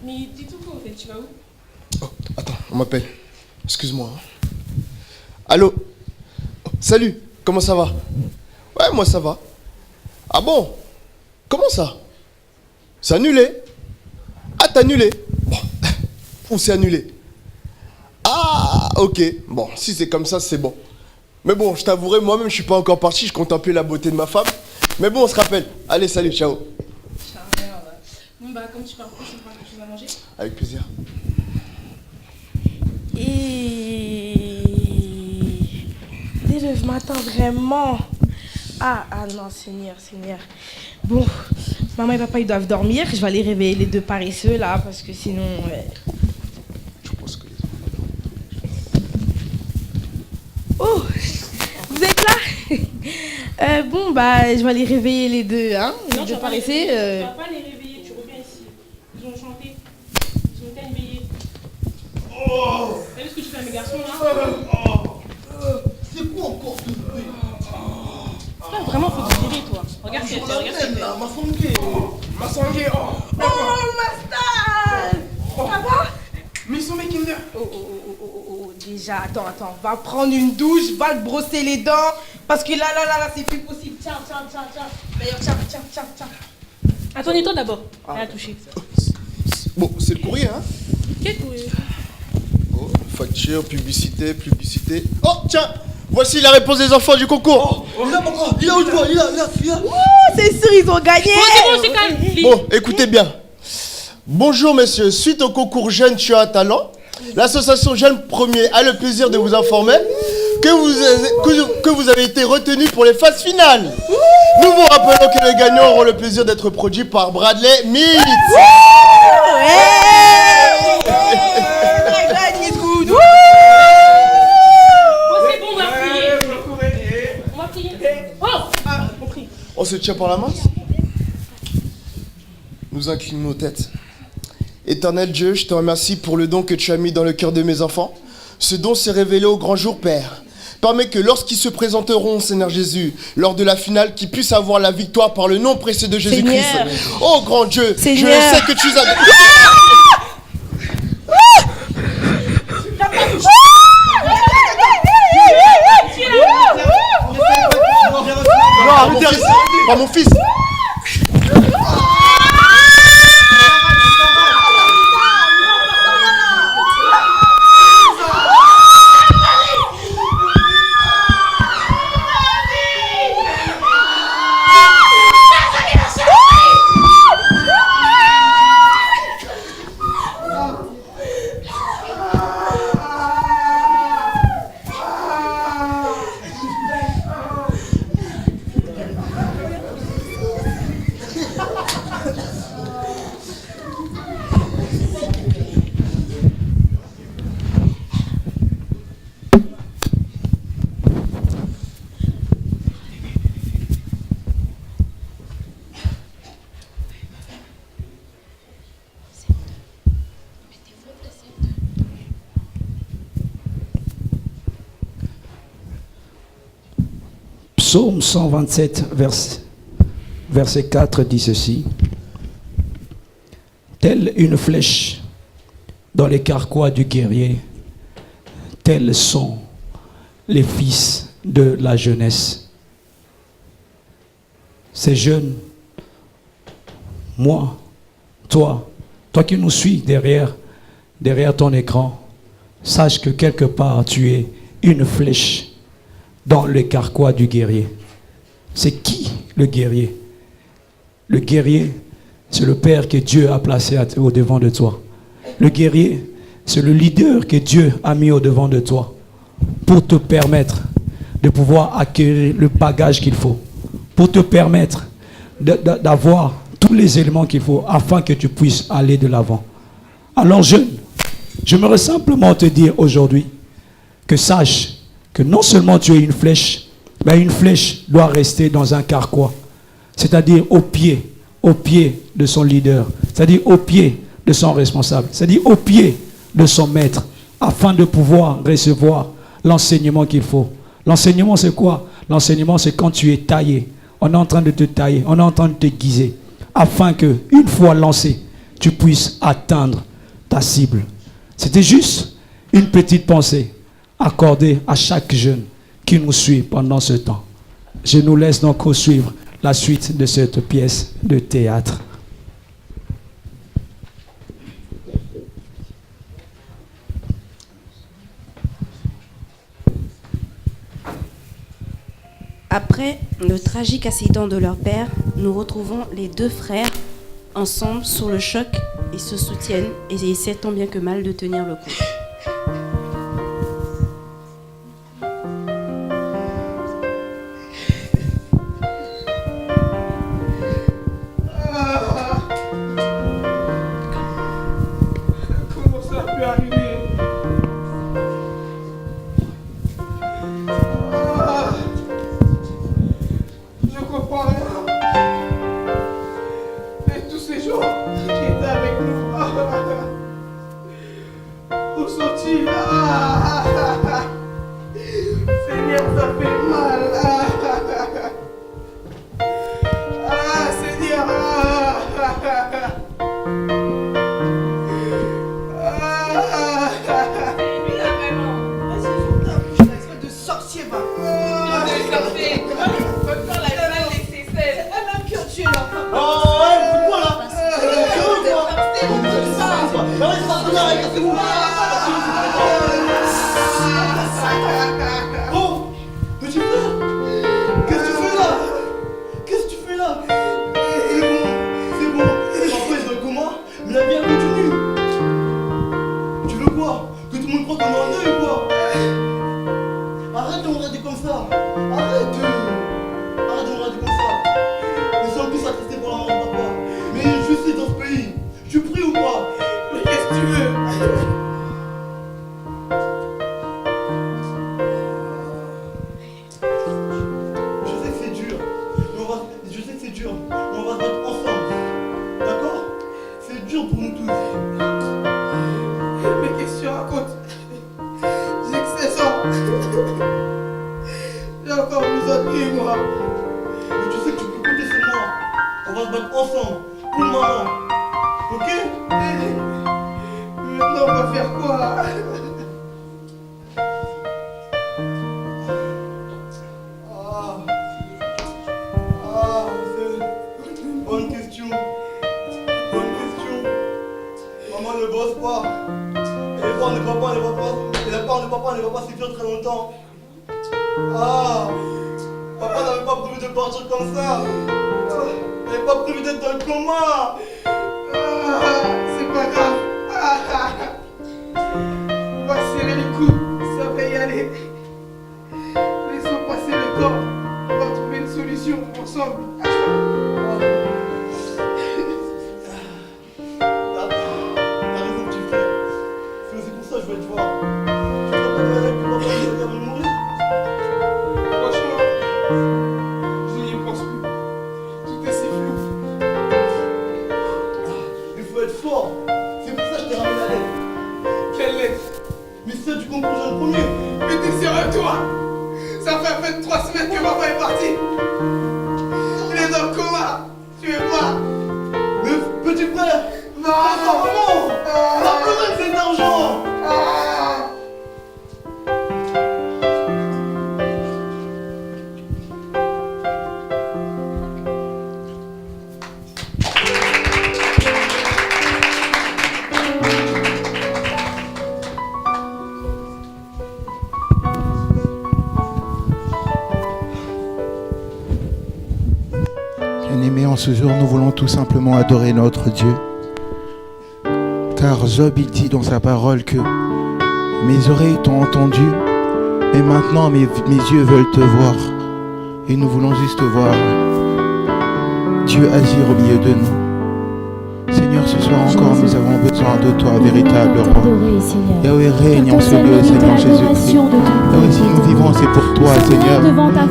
Mais dis tout quoi en fait, tu vas où? Oh, attends, on m'appelle. Excuse-moi. Allô? Oh, salut, comment ça va? Ouais, moi ça va. Ah bon? Comment ça? C'est annulé? Ah, t'as annulé? Bon, où c'est annulé? Ah, ok. Bon, si c'est comme ça, c'est bon. Mais bon, je t'avouerai, moi-même, je suis pas encore parti, je contemplais la beauté de ma femme. Mais bon, on se rappelle. Allez, salut, ciao. Charmeur. Bon bah comme tu pars plus, on prend quelque chose à manger. Avec plaisir. Et... Dès le matin, vraiment. Ah non, Seigneur. Bon, maman et papa, ils doivent dormir. Je vais aller réveiller les deux paresseux, là, parce que sinon... Je pense que... Oh, vous êtes là? Bon, bah, je vais aller réveiller les deux, hein. Non, Les deux tu paresseux. vas pas les réveiller, tu reviens ici. Ils ont chanté. Ils ont été éveillés. Oh! T'as vu ce que tu fais à mes garçons là? C'est quoi encore ce bruit? Frère, vraiment, faut te virer toi. Regarde ce qu'elle fait, regarde ce qu'elle fait. Ma sanguée, Oh, Mastal! Ça va? Mais son mec Kinder. Oh, déjà, attends, va prendre une douche, va te brosser les dents, parce que là, c'est plus possible. Tiens. D'ailleurs, tiens. Attends, nettoie d'abord. Elle a touché. Bon, c'est le courrier, hein? Quel courrier? Oh, facture, publicité. Oh, tiens! Voici la réponse des enfants du concours. Il a où toi? Il a. C'est sûr, ils ont gagné. Bon, c'est calme. Bon, écoutez bien. Bonjour messieurs, suite au concours Jeunes Tu as un talent, l'association Jeunes Premier a le plaisir de vous informer que vous avez été retenus pour les phases finales. Nous vous rappelons que les gagnants auront le plaisir d'être produits par Bradley Meats. C'est bon, on va prier. On prie. On se tient par la main. Nous inclinons nos têtes. Éternel Dieu, je te remercie pour le don que tu as mis dans le cœur de mes enfants. Ce don s'est révélé au grand jour, Père. Permets que lorsqu'ils se présenteront, Seigneur Jésus, lors de la finale, qu'ils puissent avoir la victoire par le nom précieux de Jésus-Christ. Oh grand Dieu, Seigneur. je sais que tu as... Non, arrêtez, pas mon fils. Psaume 127, verset 4 dit ceci. Telle une flèche dans les carquois du guerrier, tels sont les fils de la jeunesse. Ces jeunes, moi, toi qui nous suis derrière ton écran, sache que quelque part tu es une flèche dans le carquois du guerrier. C'est qui le guerrier? Le guerrier, c'est le Père que Dieu a placé au devant de toi. Le guerrier, c'est le leader que Dieu a mis au devant de toi pour te permettre de pouvoir acquérir le bagage qu'il faut, pour te permettre d'avoir tous les éléments qu'il faut afin que tu puisses aller de l'avant. Alors jeune, j'aimerais simplement te dire aujourd'hui que sache que non seulement tu es une flèche, mais une flèche doit rester dans un carquois, c'est-à-dire au pied de son leader, c'est-à-dire au pied de son responsable, c'est-à-dire au pied de son maître, afin de pouvoir recevoir l'enseignement qu'il faut. L'enseignement, c'est quoi? L'enseignement, c'est quand tu es taillé. On est en train de te tailler, on est en train de te guiser, afin que, une fois lancé, tu puisses atteindre ta cible. C'était juste une petite pensée accordée à chaque jeune qui nous suit pendant ce temps. Je nous laisse donc poursuivre la suite de cette pièce de théâtre. Après le tragique accident de leur père, nous retrouvons les deux frères ensemble sur le choc. Ils se soutiennent et ils essaient tant bien que mal de tenir le coup. Comment ça a pu arriver? Je comprends rien. Et tous ces gens qui étaient avec nous, où sont-ils? Seigneur, ça fait mal. Seigneur. Lui là vraiment. Vas-y, faut ta bouche, espèce de sorcier, va. Votre corps l'a mal laissé seul. C'est elle-même qui a tué leur papa. Oh, ouais, c'est quoi là? Oh, petit frère, qu'est-ce que tu fais là? Qu'est-ce que tu fais là? C'est bon, papa est dans le coma, mais la vie elle continue. Tu veux quoi? Que tout le monde croit qu'on est en deuil ou quoi? Arrête de me regarder comme ça. Arrête de me regarder comme ça. Nous sommes tous attristés pour la mort de papa. Mais il y a une justice dans ce pays. Tu pries ou pas? Mais qu'est-ce que tu veux? Je sais que c'est dur, je sais que c'est dur, mais on va se battre ensemble. D'accord? C'est dur pour nous tous. Mais qu'est-ce que tu racontes? J'ai que 16 ans. J'ai encore besoin de lui, moi. Mais tu sais que tu peux compter sur moi. On va se battre ensemble, pour maman. Ok? Maintenant, on va faire quoi? C'est une bonne question. Bonne question. Maman ne bosse pas. Et les parents de papa ne va pas suffire très longtemps. Papa n'avait pas prévu de partir comme ça. Il n'avait pas prévu d'être dans le coma. C'est pas grave. On va serrer les coups. Ça va y aller. Laissons passer le temps. On va trouver une solution ensemble. T'as raison, petit frère. C'est pour ça que je vais te voir. Tu crois pas que papa il va me mourir? Franchement, je n'y pense plus. Tout est si flou. Il faut être fort. C'est pour ça que je t'ai ramené la lettre. Quelle lettre? Mais c'est du concours jeune premier. Mais t'es sérieux, toi? Ça fait à peine 3 semaines que papa est parti. Il est dans le coma. Tu es pas. Mais petit frère, Non. maman, on a besoin de cet argent. Bien-aimés, en ce jour, nous voulons tout simplement adorer notre Dieu. Car Job, il dit dans sa parole que mes oreilles t'ont entendu, et maintenant mes yeux veulent te voir. Et nous voulons juste voir Dieu agir au milieu de nous. Seigneur, ce soir encore, nous avons besoin de toi, véritable roi. Yahweh règne en ce lieu, Seigneur Jésus-Christ. Yahweh, si nous vivons, c'est pour toi, Seigneur.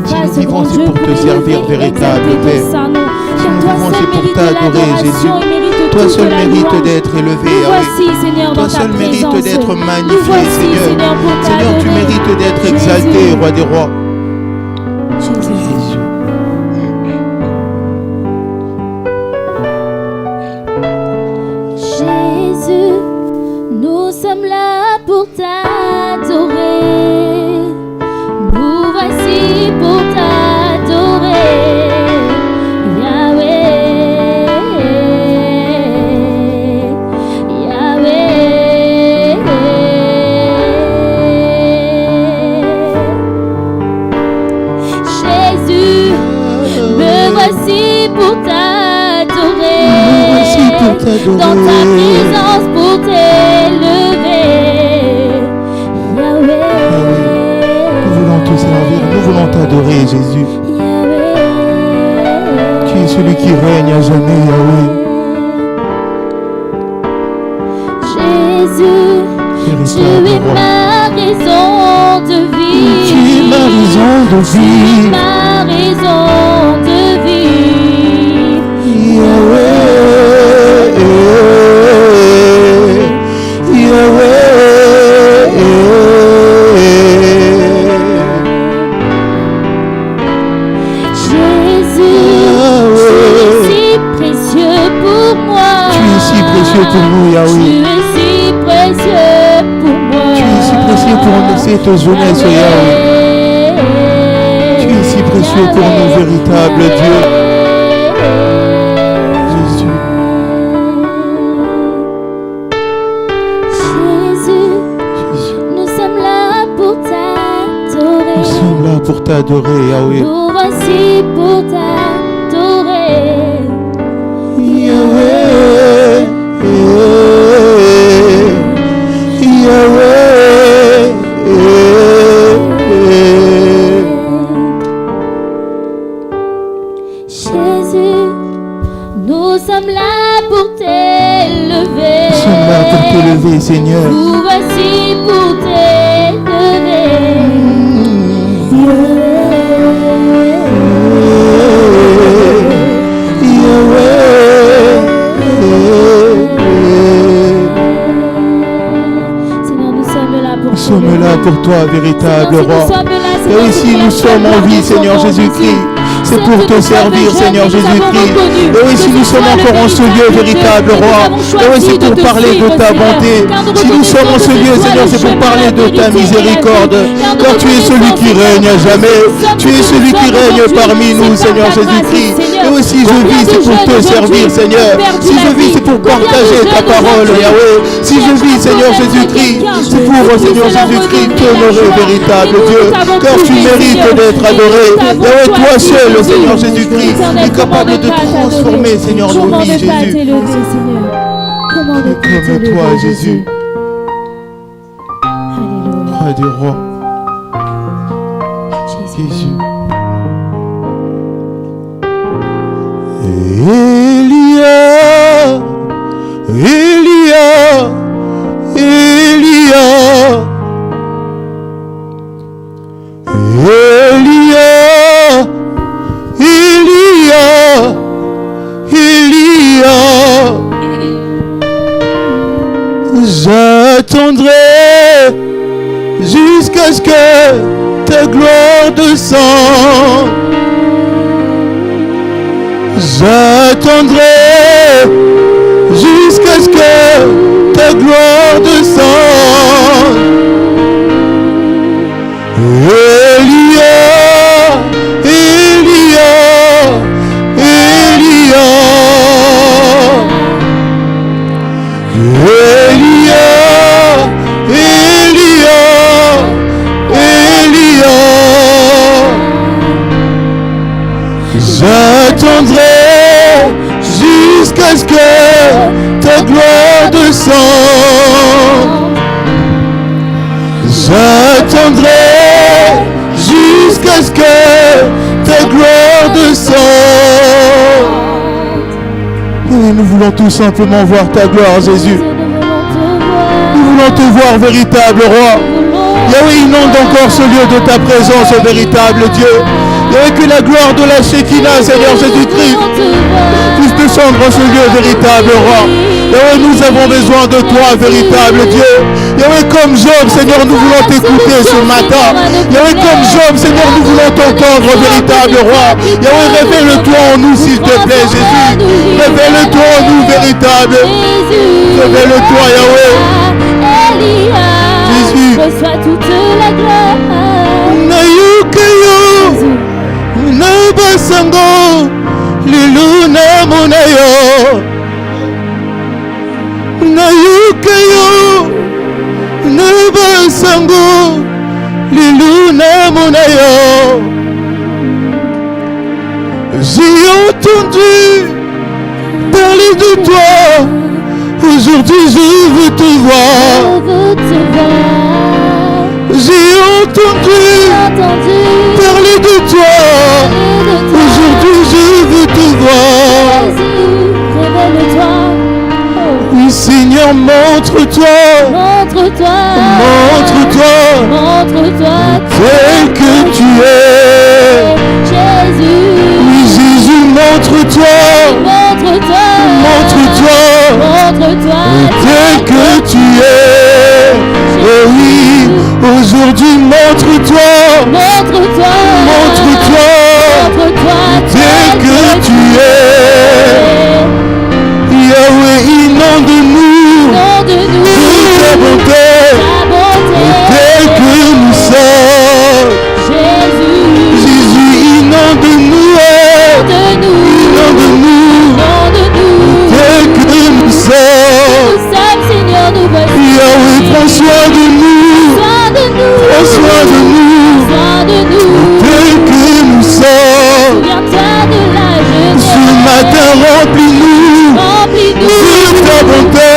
Si nous vivons, c'est pour te servir, véritable Père. Si nous vivons, c'est pour t'adorer, Jésus. Toi seul mérite d'être élevé, Yahweh. Toi seul mérite d'être magnifié, Seigneur. Seigneur, tu mérites d'être exalté, Roi des rois. Jésus. t'adorer. dans ta présence pour t'élever. Yahweh. Nous voulons te servir, nous voulons t'adorer, Jésus. Tu es celui qui règne à jamais, Yahweh. Jésus, tu es ma raison de vie. Tu es ma raison de Tu es vie. ma raison de vie. Yahweh, Yahweh. Pour nous, Yahweh. Tu es si précieux pour moi. Tu es si précieux pour nous, cette jeunesse, Yahweh. Tu es si précieux pour nous, véritable Dieu. Jésus. Jésus, nous sommes là pour t'adorer. Nous sommes là pour t'adorer, Yahweh. Nous voici pour t'adorer. Yahweh. Jésus, nous sommes là pour t'élever. Nous sommes là pour t'élever, Seigneur. Nous voici pour t'élever. Nous sommes là pour toi, véritable roi. Et ici nous sommes en vie, Seigneur Jésus-Christ. C'est pour te servir, Seigneur Jésus-Christ. Et oui, si nous sommes encore en ce lieu, véritable roi. Et oui, c'est pour parler de ta bonté. Si nous sommes en ce lieu, Seigneur, c'est pour parler de ta miséricorde. Car tu es celui qui règne à jamais. Tu es celui qui règne parmi nous, Seigneur Jésus-Christ. Et oui, si je vis, c'est pour te servir, Seigneur. Si je vis, c'est pour partager ta parole, Yahweh. Si je vis, Seigneur Jésus-Christ, c'est pour, Seigneur Jésus-Christ, t'honorer, véritable Dieu. Car tu mérites d'être adoré. Yahweh, toi seul, Seigneur Jésus-Christ, est capable de transformer, Seigneur, nos vies, Jésus. Comment ne pas Comme t'élever, toi, Jésus. Alléluia. Roi du roi, Jésus. Elia, Elia, Elia, Elia, Elia, Elia, j'attendrai jusqu'à ce que ta gloire descende. J'attendrai jusqu'à ce que ta gloire descende. Elia, Elia, Elia, Elia, Elia, Elia. J'attendrai jusqu'à ce que ta gloire descende. J'attendrai jusqu'à ce que ta gloire descende. Oui, nous voulons tout simplement voir ta gloire, Jésus. Nous voulons te voir, véritable roi. Yahweh, inonde encore ce lieu de ta présence, véritable Dieu. Yahweh, que la gloire de la Shekinah, Seigneur Jésus-Christ, puisse descendre en ce lieu, véritable roi. Yahweh, nous avons besoin de toi, véritable Dieu. Yahweh, comme Job, Seigneur, nous voulons t'écouter ce matin. Yahweh, comme Job, Seigneur, nous voulons t'entendre, véritable roi. Yahweh, révèle-toi en nous, s'il te plaît, Jésus. Révèle-toi en nous, véritable. Révèle-toi, Yahweh. Jésus. Reçois toute la gloire. Nayukayo, Nabasango, Liluna Monayo. Nayukayo, Nabasango, Liluna Monayo. J'ai entendu parler de toi Aujourd'hui je veux te voir. J'ai entendu parler de toi. Aujourd'hui je veux te voir. Révèle-toi. Oui Seigneur, montre-toi. Montre-toi. Montre-toi. Montre-toi. Tel que tu es. Jésus. Oui Jésus, montre-toi. Montre-toi. Montre-toi. Montre-toi. Tel que tu es. Oh oui, aujourd'hui montre-toi. Montre-toi. Montre-toi. Montre-toi. Tel que tu es. Yahweh, inonde-nous de ta bonté, tel que nous sommes. Jésus, inonde-nous, tel que nous sommes. Yahweh, prends soin de nous, prends soin de nous, tel que nous sommes. Ce matin, remplis-nous de ta bonté,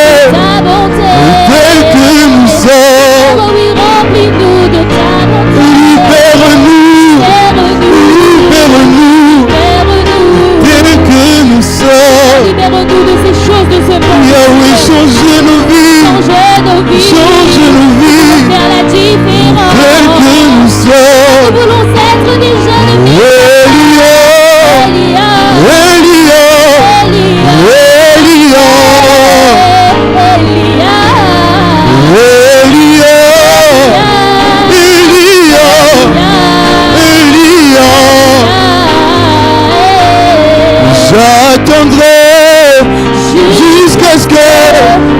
tel que nous sommes. Libère-nous, libère-nous, tel que nous sommes. Libère-nous de ces choses de ce monde. Yahweh, change nos vies, change nos vies, faire la différence. tel que nous sommes. Nous voulons être des jeunes Elia, j'attendrai jusqu'à ce que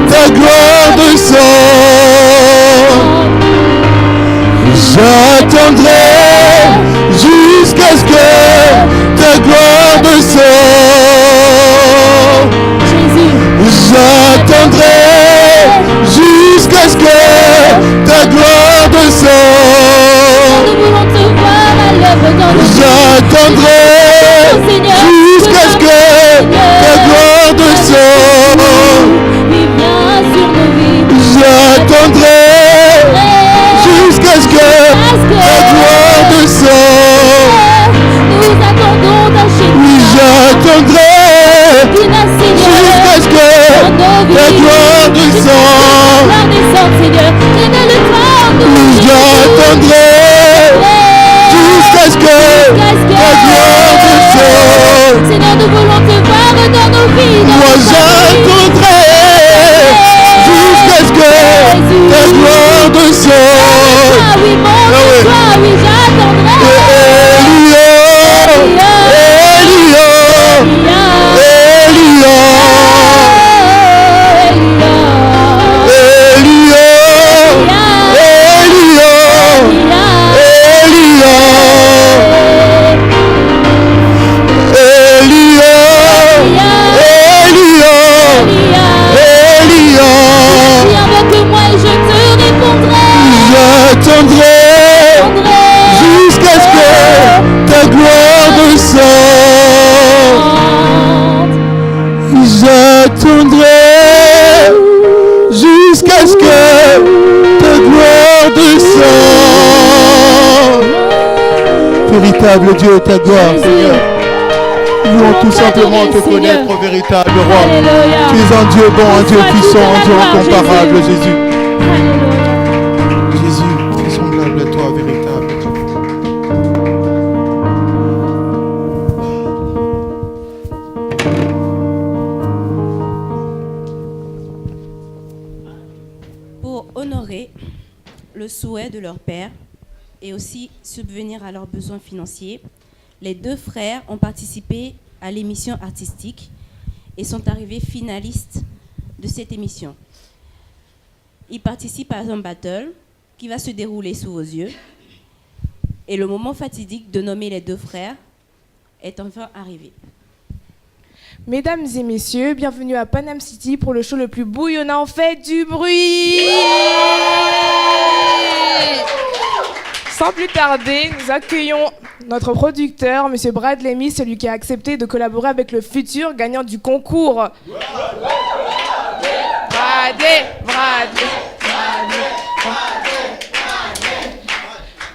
ta gloire descende. J'attendrai jusqu'à ce que ta gloire descende. J'attendrai jusqu'à ce que ta gloire descende. J'attendrai jusqu'à ce que ta gloire descende. J'attendrai jusqu'à ce que ta gloire descende. Oui, j'attendrai jusqu'à ce que ta gloire descende. J'attendrai jusqu'à ce que ta gloire descende. Seigneur, nous voulons te voir dans nos vies. Moi j'attendrai jusqu'à ce que ta gloire descende. Oui, montre-toi, oui, j'attendrai. J'attendrai jusqu'à ce que ta gloire descende. J'attendrai jusqu'à ce que ta gloire descende. Véritable Dieu, ta gloire, Seigneur. Nous voulons tout simplement te connaître, au véritable roi. Tu es un Dieu bon, un Dieu puissant, un Dieu incomparable, Jésus. Jésus, fais semblable à toi, véritable Dieu. Pour honorer le souhait de leur père et aussi subvenir à leurs besoins financiers, les deux frères ont participé à l'émission artistique et sont arrivés finalistes de cette émission. Ils participent à un battle qui va se dérouler sous vos yeux. Et le moment fatidique de nommer les deux frères est enfin arrivé. Mesdames et messieurs, bienvenue à Panam City pour le show le plus bouillonnant. Faites du bruit! Sans plus tarder, nous accueillons notre producteur, M. Brad Lemmy, celui qui a accepté de collaborer avec le futur gagnant du concours. Bradley.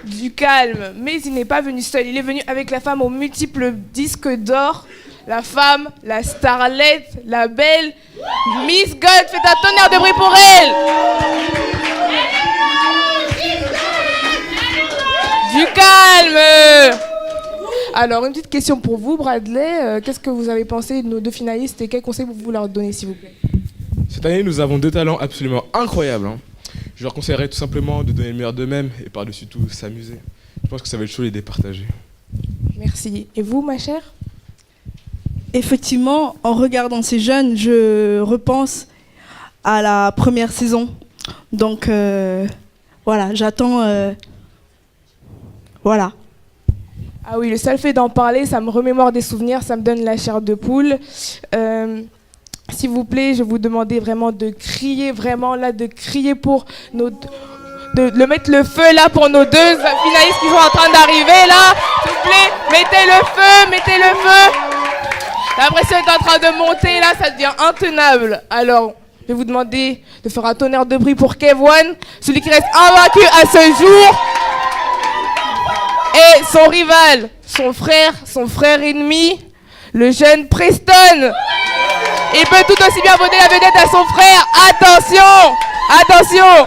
Du calme, mais il n'est pas venu seul, il est venu avec la femme aux multiples disques d'or, la femme, la starlette, la belle, Miss Gold, faites un tonnerre de bruit pour elle. Du calme. Alors, une petite question pour vous, Bradley, qu'est-ce que vous avez pensé de nos deux finalistes et quels conseils vous leur donnez, s'il vous plaît? Cette année, nous avons deux talents absolument incroyables. Je leur conseillerais tout simplement de donner le meilleur d'eux-mêmes et par-dessus tout s'amuser. Je pense que ça va être chaud les départager. Merci. Et vous, ma chère? Effectivement, en regardant ces jeunes, je repense à la première saison. Donc, voilà, j'attends... voilà. Ah oui, le seul fait d'en parler, ça me remémore des souvenirs, ça me donne la chair de poule. S'il vous plaît, je vous demandais vraiment de crier, de crier pour nos... de mettre le feu là pour nos deux finalistes qui sont en train d'arriver là. S'il vous plaît, mettez le feu. La pression est en train de monter là, ça devient intenable. Alors, je vais vous demander de faire un tonnerre de bruit pour Kev1, celui qui reste invaincu à ce jour. Et son rival, son frère ennemi, le jeune Preston. Il peut tout aussi bien voter la vedette à son frère. Attention.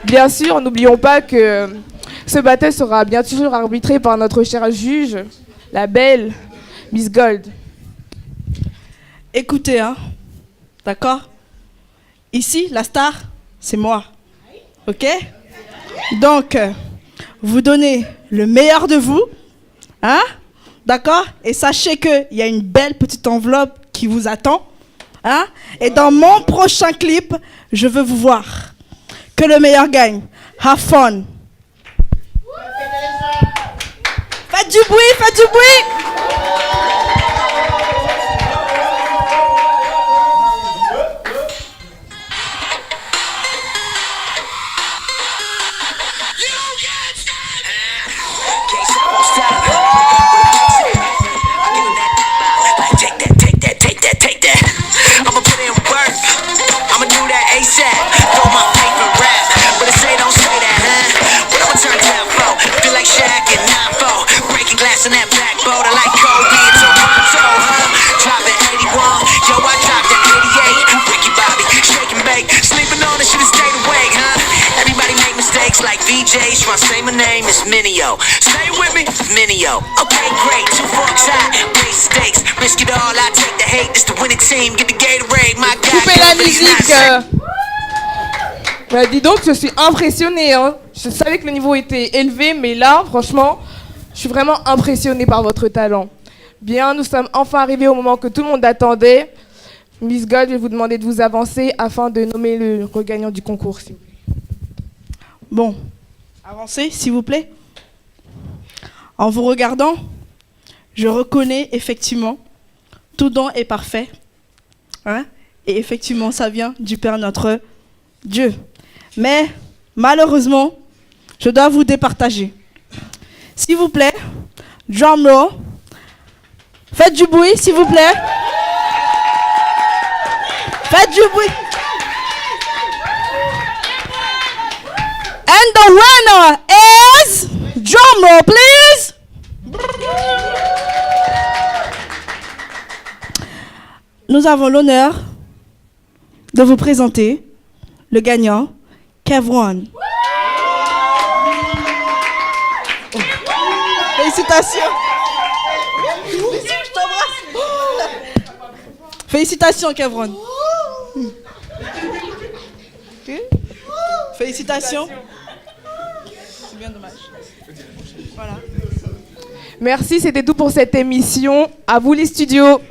Bien sûr, n'oublions pas que ce battle sera bien sûr arbitré par notre chère juge, la belle Miss Gold. Écoutez, d'accord? Ici, la star, c'est moi. Ok? Donc, vous donnez le meilleur de vous, d'accord? Et sachez qu'il y a une belle petite enveloppe qui vous attend, Et dans mon prochain clip, je veux vous voir. Que le meilleur gagne. Have fun. Faites du bruit. VJs trying to say my name is Minio. Stay with me, Minio. Okay, great. 2 forks hot, raise stakes. Risk it all, I take the hate. This the winning team. Get the Gatorade, my God. Coupez la musique. Bah, dis donc, je suis impressionnée. Je savais que le niveau était élevé, mais là, franchement, je suis vraiment impressionnée par votre talent. Bien, nous sommes enfin arrivés au moment que tout le monde attendait. Miss Gold, je vais vous demander de vous avancer afin de nommer le regagnant du concours. S'il vous plaît. Bon, avancez, s'il vous plaît. En vous regardant, je reconnais effectivement, tout don est parfait. Et effectivement, ça vient du Père notre Dieu. Mais, malheureusement, je dois vous départager. S'il vous plaît, drum roll. Faites du bruit, s'il vous plaît. Faites du bruit. And the winner is, drum roll please. Nous avons l'honneur de vous présenter le gagnant, Kev1. Félicitations. Je t'embrasse. Félicitations, Kev1. Félicitations. C'est bien dommage. Voilà. Merci, c'était tout pour cette émission. À vous les studios.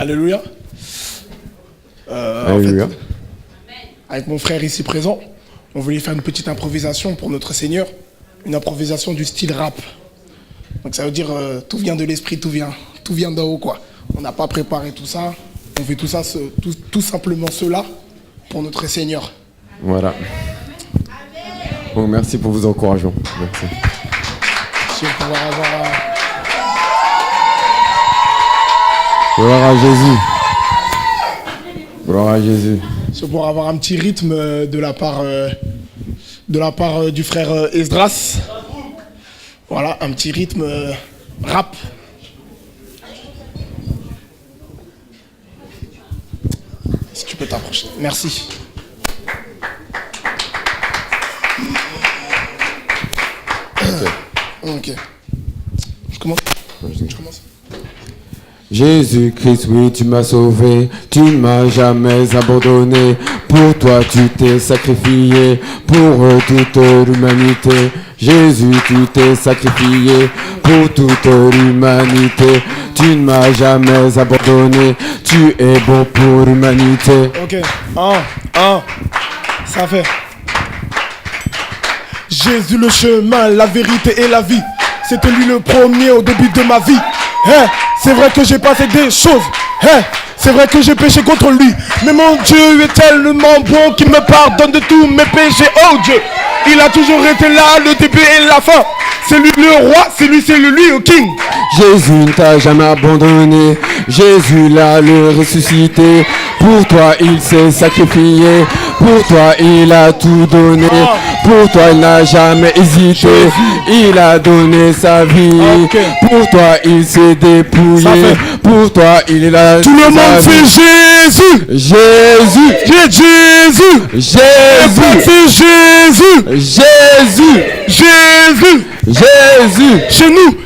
Alléluia. Alléluia. En fait, avec mon frère ici présent, on voulait faire une petite improvisation pour notre Seigneur. Une improvisation du style rap. Donc ça veut dire tout vient de l'esprit, tout vient d'en haut quoi. On n'a pas préparé tout ça. On fait tout ça, tout simplement cela pour notre Seigneur. Voilà. Bon, merci pour vos encouragements. Merci. Je vais pouvoir avoir... Gloire à Jésus. Gloire à Jésus. C'est pour avoir un petit rythme de la part du frère Esdras. Voilà, un petit rythme rap. Si tu peux t'approcher. Merci. Ok. Je commence. Jésus-Christ, oui, tu m'as sauvé, tu ne m'as jamais abandonné. Pour toi, tu t'es sacrifié, pour toute l'humanité. Jésus, tu t'es sacrifié, pour toute l'humanité. Tu ne m'as jamais abandonné, tu es bon pour l'humanité. Ok, ça fait. Jésus le chemin, la vérité et la vie. C'était lui le premier au début de ma vie. Hein, c'est vrai que j'ai passé des choses. Hein, c'est vrai que j'ai péché contre lui. Mais mon Dieu est tellement bon qu'il me pardonne de tous mes péchés. Oh Dieu, il a toujours été là, le début et la fin. C'est lui le roi, c'est lui le king. Jésus ne t'a jamais abandonné, Jésus l'a le ressuscité. Pour toi il s'est sacrifié, pour toi il a tout donné. Pour toi il n'a jamais hésité, il a donné sa vie. Pour toi il s'est dépouillé, pour toi il est là. Tout le monde fait Jésus. Jésus. Jésus. Jésus. Jésus. Jésus. Jésus.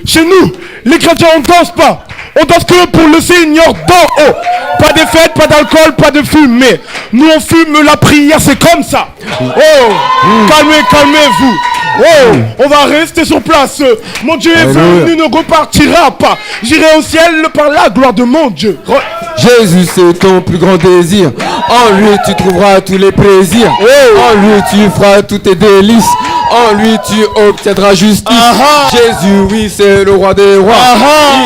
Chez nous, les chrétiens on danse pas. On danse que pour le Seigneur d'en haut. Pas de fête, pas d'alcool, pas de fumée. Nous on fume la prière, c'est comme ça. Oh, calmez-vous. Oh, on va rester sur place. Mon Dieu est venu, ne repartira pas. J'irai au ciel par la gloire de mon Dieu. Jésus c'est ton plus grand désir. En lui tu trouveras tous les plaisirs. En lui tu feras tous tes délices. En lui tu obtiendras justice. Jésus oui c'est le roi des rois.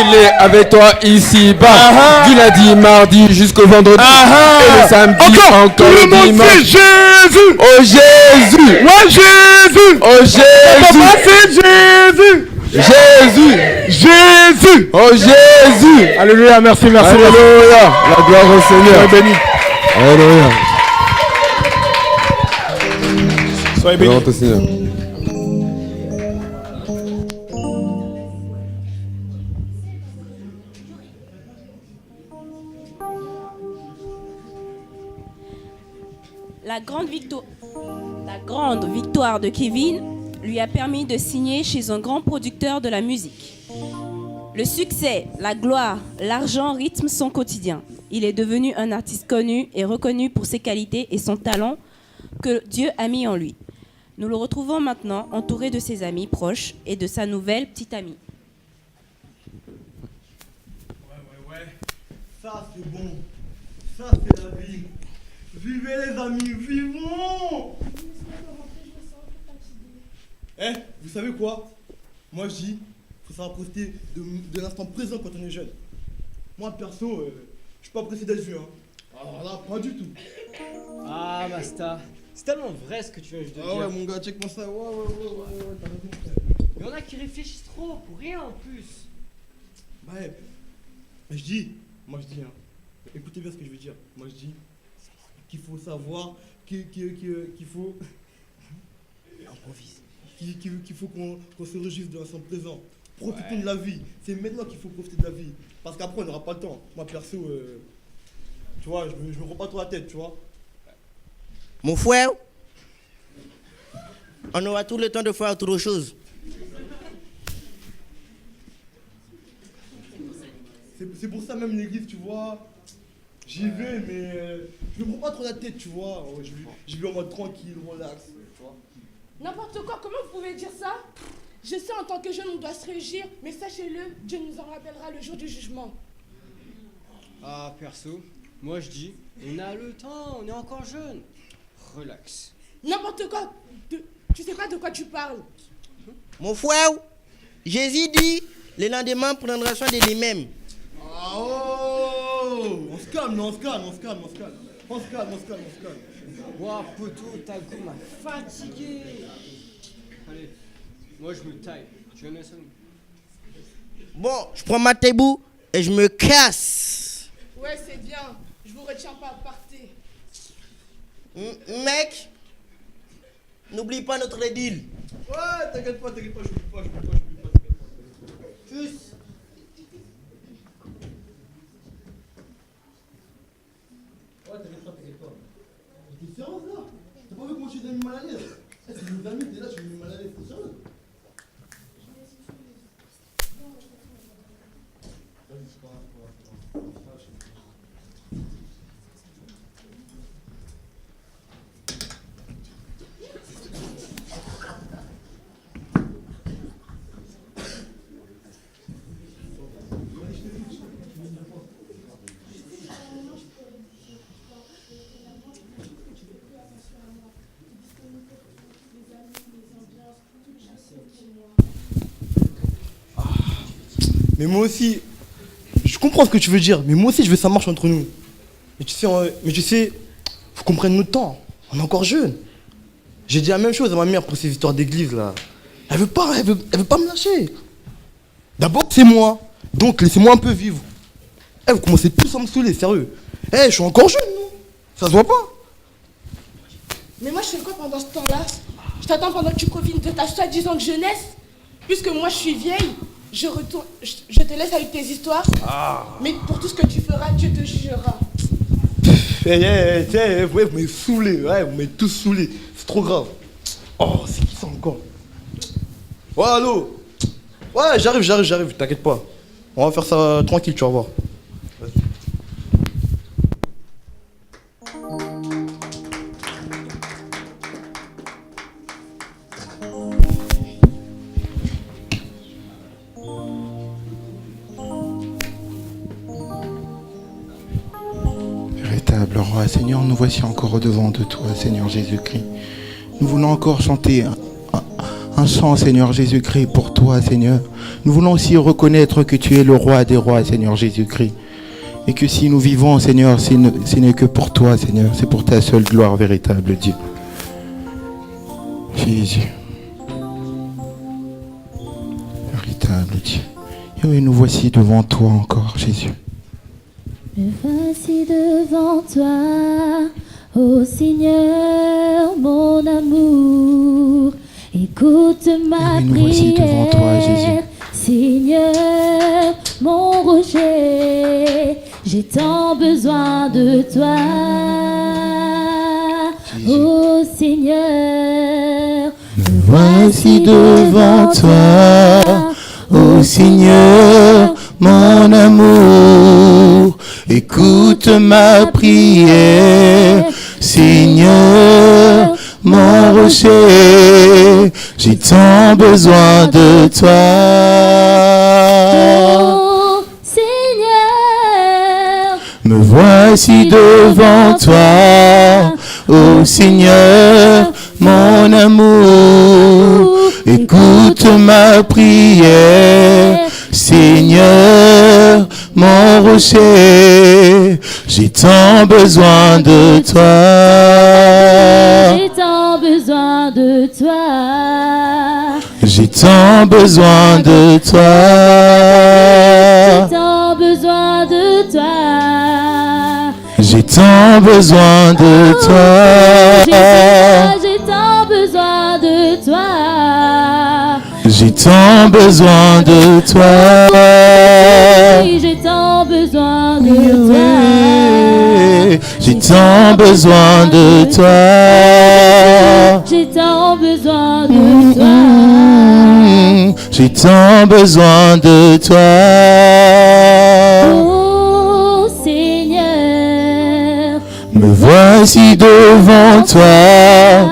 Il est avec toi ici-bas. Du lundi, mardi jusqu'au vendredi. Et le samedi encore le dimanche. Jésus. Oh Jésus. Ouais Jésus. Oh Jésus. C'est Jésus. Jésus. Oh Jésus. Alléluia, merci. Alléluia. La gloire au Seigneur. Soyez bénis. Alléluia. Soyez bénis. Gloire au Seigneur. La grande victoire de Kevin lui a permis de signer chez un grand producteur de la musique. Le succès, la gloire, l'argent rythment son quotidien. Il est devenu un artiste connu et reconnu pour ses qualités et son talent que Dieu a mis en lui. Nous le retrouvons maintenant entouré de ses amis proches et de sa nouvelle petite amie. Ouais. Ça c'est bon. Ça c'est la vie. Vivez les amis, vivons. Vous savez quoi? Moi je dis, faut savoir profiter de l'instant présent quand on est jeune. Moi perso, je suis pas pressé d'être vu. Alors là, pas du tout. Ah Masta, c'est tellement vrai ce que tu viens de dire. Ah ouais mon gars, check-moi ça. Ouais, t'as raison. Il y en a qui réfléchissent trop pour rien en plus. Ouais, mais je dis, écoutez bien ce que je veux dire. Moi je dis qu'il faut savoir qu'il faut qu'il faut qu'on se réjouisse de l'instant présent. Profitons de la vie. C'est maintenant qu'il faut profiter de la vie. Parce qu'après on n'aura pas le temps. Moi perso, tu vois, je me prends pas trop la tête, tu vois. Mon frère, on aura tout le temps de faire autre chose. C'est pour ça même l'église, tu vois, j'y vais, mais je me prends pas trop la tête, tu vois. Je vais en mode tranquille, relax, tu vois. N'importe quoi, comment vous pouvez dire ça? Je sais en tant que jeune on doit se régir, mais sachez-le, Dieu nous en rappellera le jour du jugement. Ah, perso, moi je dis, on a le temps, on est encore jeune. Relax. N'importe quoi. Tu sais pas de quoi tu parles. Mon frère, Jésus dit, le lendemain prendra soin de lui-même. Ah oh, on se calme, non, on se calme. Ouah, poteau, ta go m'a fatigué. Allez, moi je me taille. Tu connais ça? Bon, je prends ma tébou et je me casse. Ouais, c'est bien. Je vous retiens pas, partez. Mec, n'oublie pas notre deal. Ouais, t'inquiète pas, j'oublie pas. Tchuss. Ouais, t'inquiète pas. T'es sérieux là? T'as pas vu comment tu t'es mis mal à l'aise? C'est une famille, t'es là, tu m'es mis mal à l'aise, t'es sérieux? Mais moi aussi, je comprends ce que tu veux dire, mais moi aussi je veux que ça marche entre nous. Mais tu sais, faut qu'on prenne notre temps. On est encore jeunes. J'ai dit la même chose à ma mère pour ces histoires d'église là. Elle veut pas me lâcher. D'abord c'est moi, donc laissez-moi un peu vivre. Vous commencez tous à me saouler, sérieux. Je suis encore jeune, non? Ça se voit pas. Mais moi, je fais quoi pendant ce temps-là? Je t'attends pendant que tu profites de ta soi-disant jeunesse. Puisque moi, je suis vieille, je te laisse avec tes histoires. Mais pour tout ce que tu feras, Dieu te jugera. Vous m'avez saoulé, vous m'avez tous saoulé. C'est trop grave. Oh, c'est qui ça encore? Ouais, allô? Ouais, j'arrive, t'inquiète pas. On va faire ça tranquille, tu vas voir. Véritable roi, Seigneur, nous voici encore au-devant de toi, Seigneur Jésus-Christ. Nous voulons encore chanter un chant, Seigneur Jésus-Christ, pour toi, Seigneur. Nous voulons aussi reconnaître que tu es le roi des rois, Seigneur Jésus-Christ. Et que si nous vivons, Seigneur, ce n'est que pour toi, Seigneur. C'est pour ta seule gloire, véritable Dieu. Jésus. Véritable Dieu. Et oui, nous voici devant toi encore, Jésus. Me voici devant toi, ô Seigneur, mon amour. Écoute ma nous voici devant toi, Jésus. prière, Seigneur, mon rocher. J'ai tant besoin de toi, ô Seigneur. Me voici devant toi, ô Seigneur, mon amour. Écoute ma prière, Seigneur, mon rocher. J'ai tant besoin de toi. Oh Seigneur, Me voici devant toi, ô Seigneur, mon amour. Écoute ma prière, Seigneur, mon rocher. J'ai tant besoin de toi. j'ai tant besoin de toi. J'ai tant besoin de toi. J'ai tant besoin de toi. J'ai tant besoin de toi. J'ai tant besoin de toi. J'ai tant besoin de toi. Oui, j'ai tant besoin de toi. J'ai tant besoin de toi. J'ai tant besoin de toi. J'ai tant besoin de toi. Oh Seigneur, Me voici devant toi,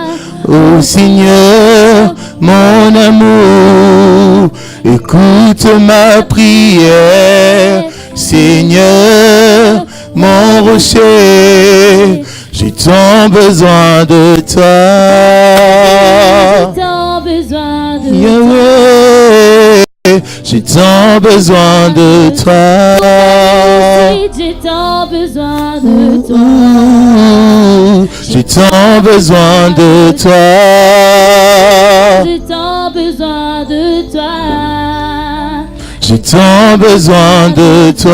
ô Seigneur, mon amour. Écoute ma prière, Seigneur, m'approcher. J'ai tant besoin de toi. J'ai tant besoin de Yahweh, j'ai tant besoin de toi. J'ai tant besoin de toi. J'ai tant besoin de toi. J'ai tant besoin de toi. J'ai tant besoin de toi.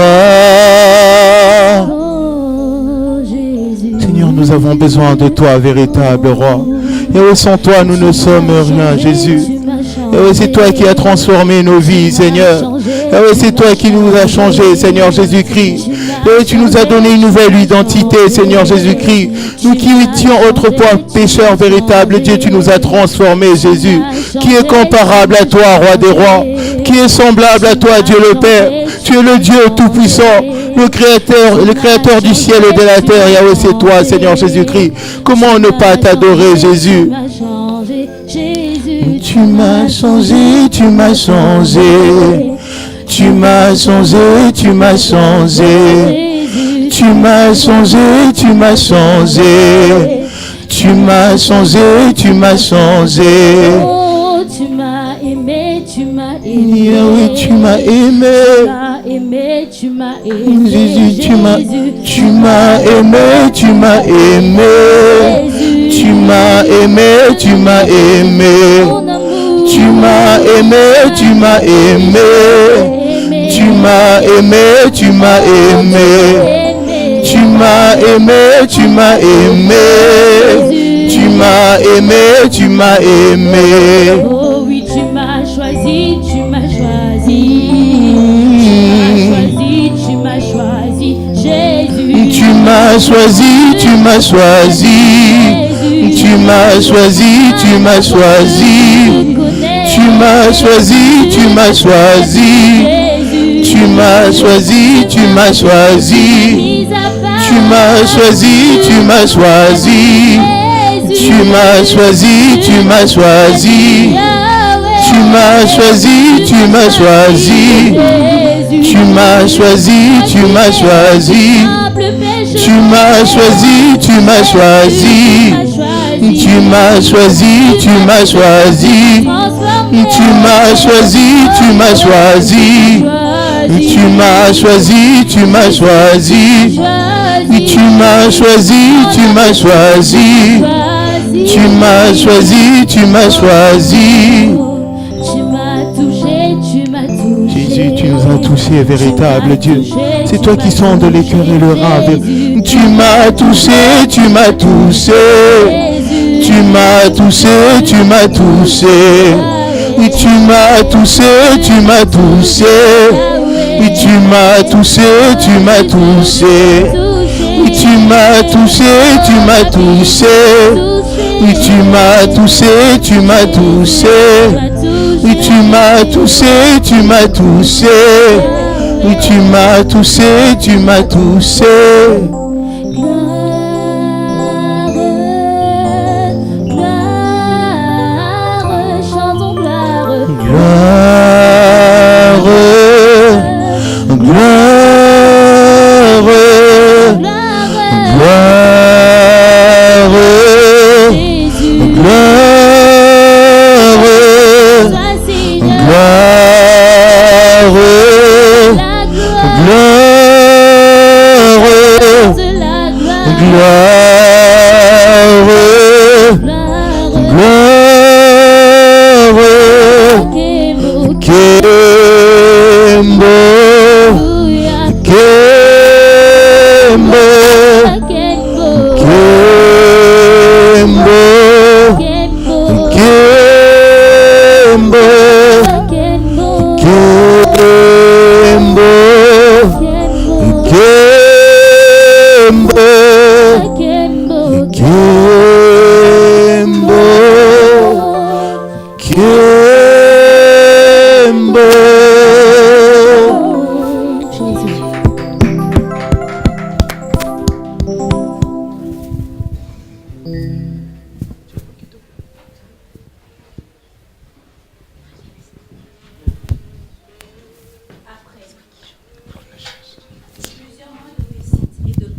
Seigneur, nous avons besoin de toi, véritable roi. Et sans toi, nous ne sommes rien, Jésus. Et c'est toi qui as transformé nos vies, Seigneur. Et c'est toi qui nous as changés, Seigneur Jésus-Christ. Et tu nous as donné une nouvelle identité, Seigneur Jésus-Christ. Nous qui étions autrefois pécheurs, véritable Dieu, tu nous as transformés, Jésus. Qui est comparable à toi, Roi des rois? Qui est semblable à toi, Dieu le Père? Tu es le Dieu Tout-Puissant, le créateur du ciel et de la terre. Yahweh, c'est toi, Seigneur Jésus-Christ. Comment ne pas t'adorer, Jésus? Tu m'as changé, tu m'as changé. Tu m'as changé, tu m'as changé. Tu m'as changé, tu m'as changé. Tu m'as changé, tu m'as changé. Oh, tu m'as aimé, tu m'as aimé. Yahweh, tu m'as aimé. Tu m'as aimé, Jésus, tu m'as aimé, tu m'as aimé. Tu m'as aimé, tu m'as aimé. Tu m'as aimé, tu m'as aimé. Tu m'as aimé, tu m'as aimé. Tu m'as aimé, tu m'as aimé. Tu m'as aimé, tu m'as aimé. Oh oui, tu m'as choisi, tu m'as choisi. Tu m'as choisi, Jésus. Tu m'as choisi, tu m'as choisi. Tu m'as choisi, tu m'as choisi. Tu m'as choisi, tu m'as choisi. Tu m'as choisi, tu m'as choisi. Tu m'as choisi, tu m'as choisi. Tu m'as choisi, tu m'as choisi. Tu m'as choisi, tu m'as choisi. Tu m'as choisi, tu m'as choisi. Tu m'as choisi, tu m'as choisi. Tu m'as choisi, tu m'as choisi. Tu m'as choisi, tu m'as choisi. Tu m'as choisi, tu m'as choisi. Tu m'as choisi, tu m'as choisi. Tu m'as choisi, tu m'as choisi. Tu m'as touché, tu m'as touché. Jésus, tu nous as touchés, véritable Dieu. C'est toi qui sondes les cœurs et le rave. Tu m'as touché, tu m'as touché. Tu m'as touché, tu m'as touché. Tu m'as touché, tu m'as touché. Tu m'as touché, tu m'as touché. Tu m'as touché, tu m'as touché. Tu m'as touché, tu m'as touché. Tu m'as touché, tu m'as touché. Tu m'as touché, tu m'as touché.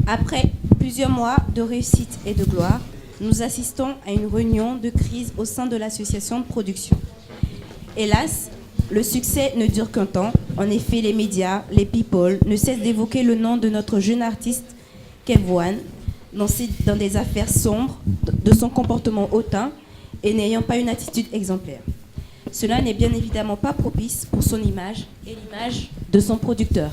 Après plusieurs mois de réussite et de gloire, nous assistons à une réunion de crise au sein de l'association de production. Hélas, le succès ne dure qu'un temps. En effet, les médias, les people ne cessent d'évoquer le nom de notre jeune artiste, Kev1, dans des affaires sombres, de son comportement hautain et n'ayant pas une attitude exemplaire. Cela n'est bien évidemment pas propice pour son image et l'image de son producteur.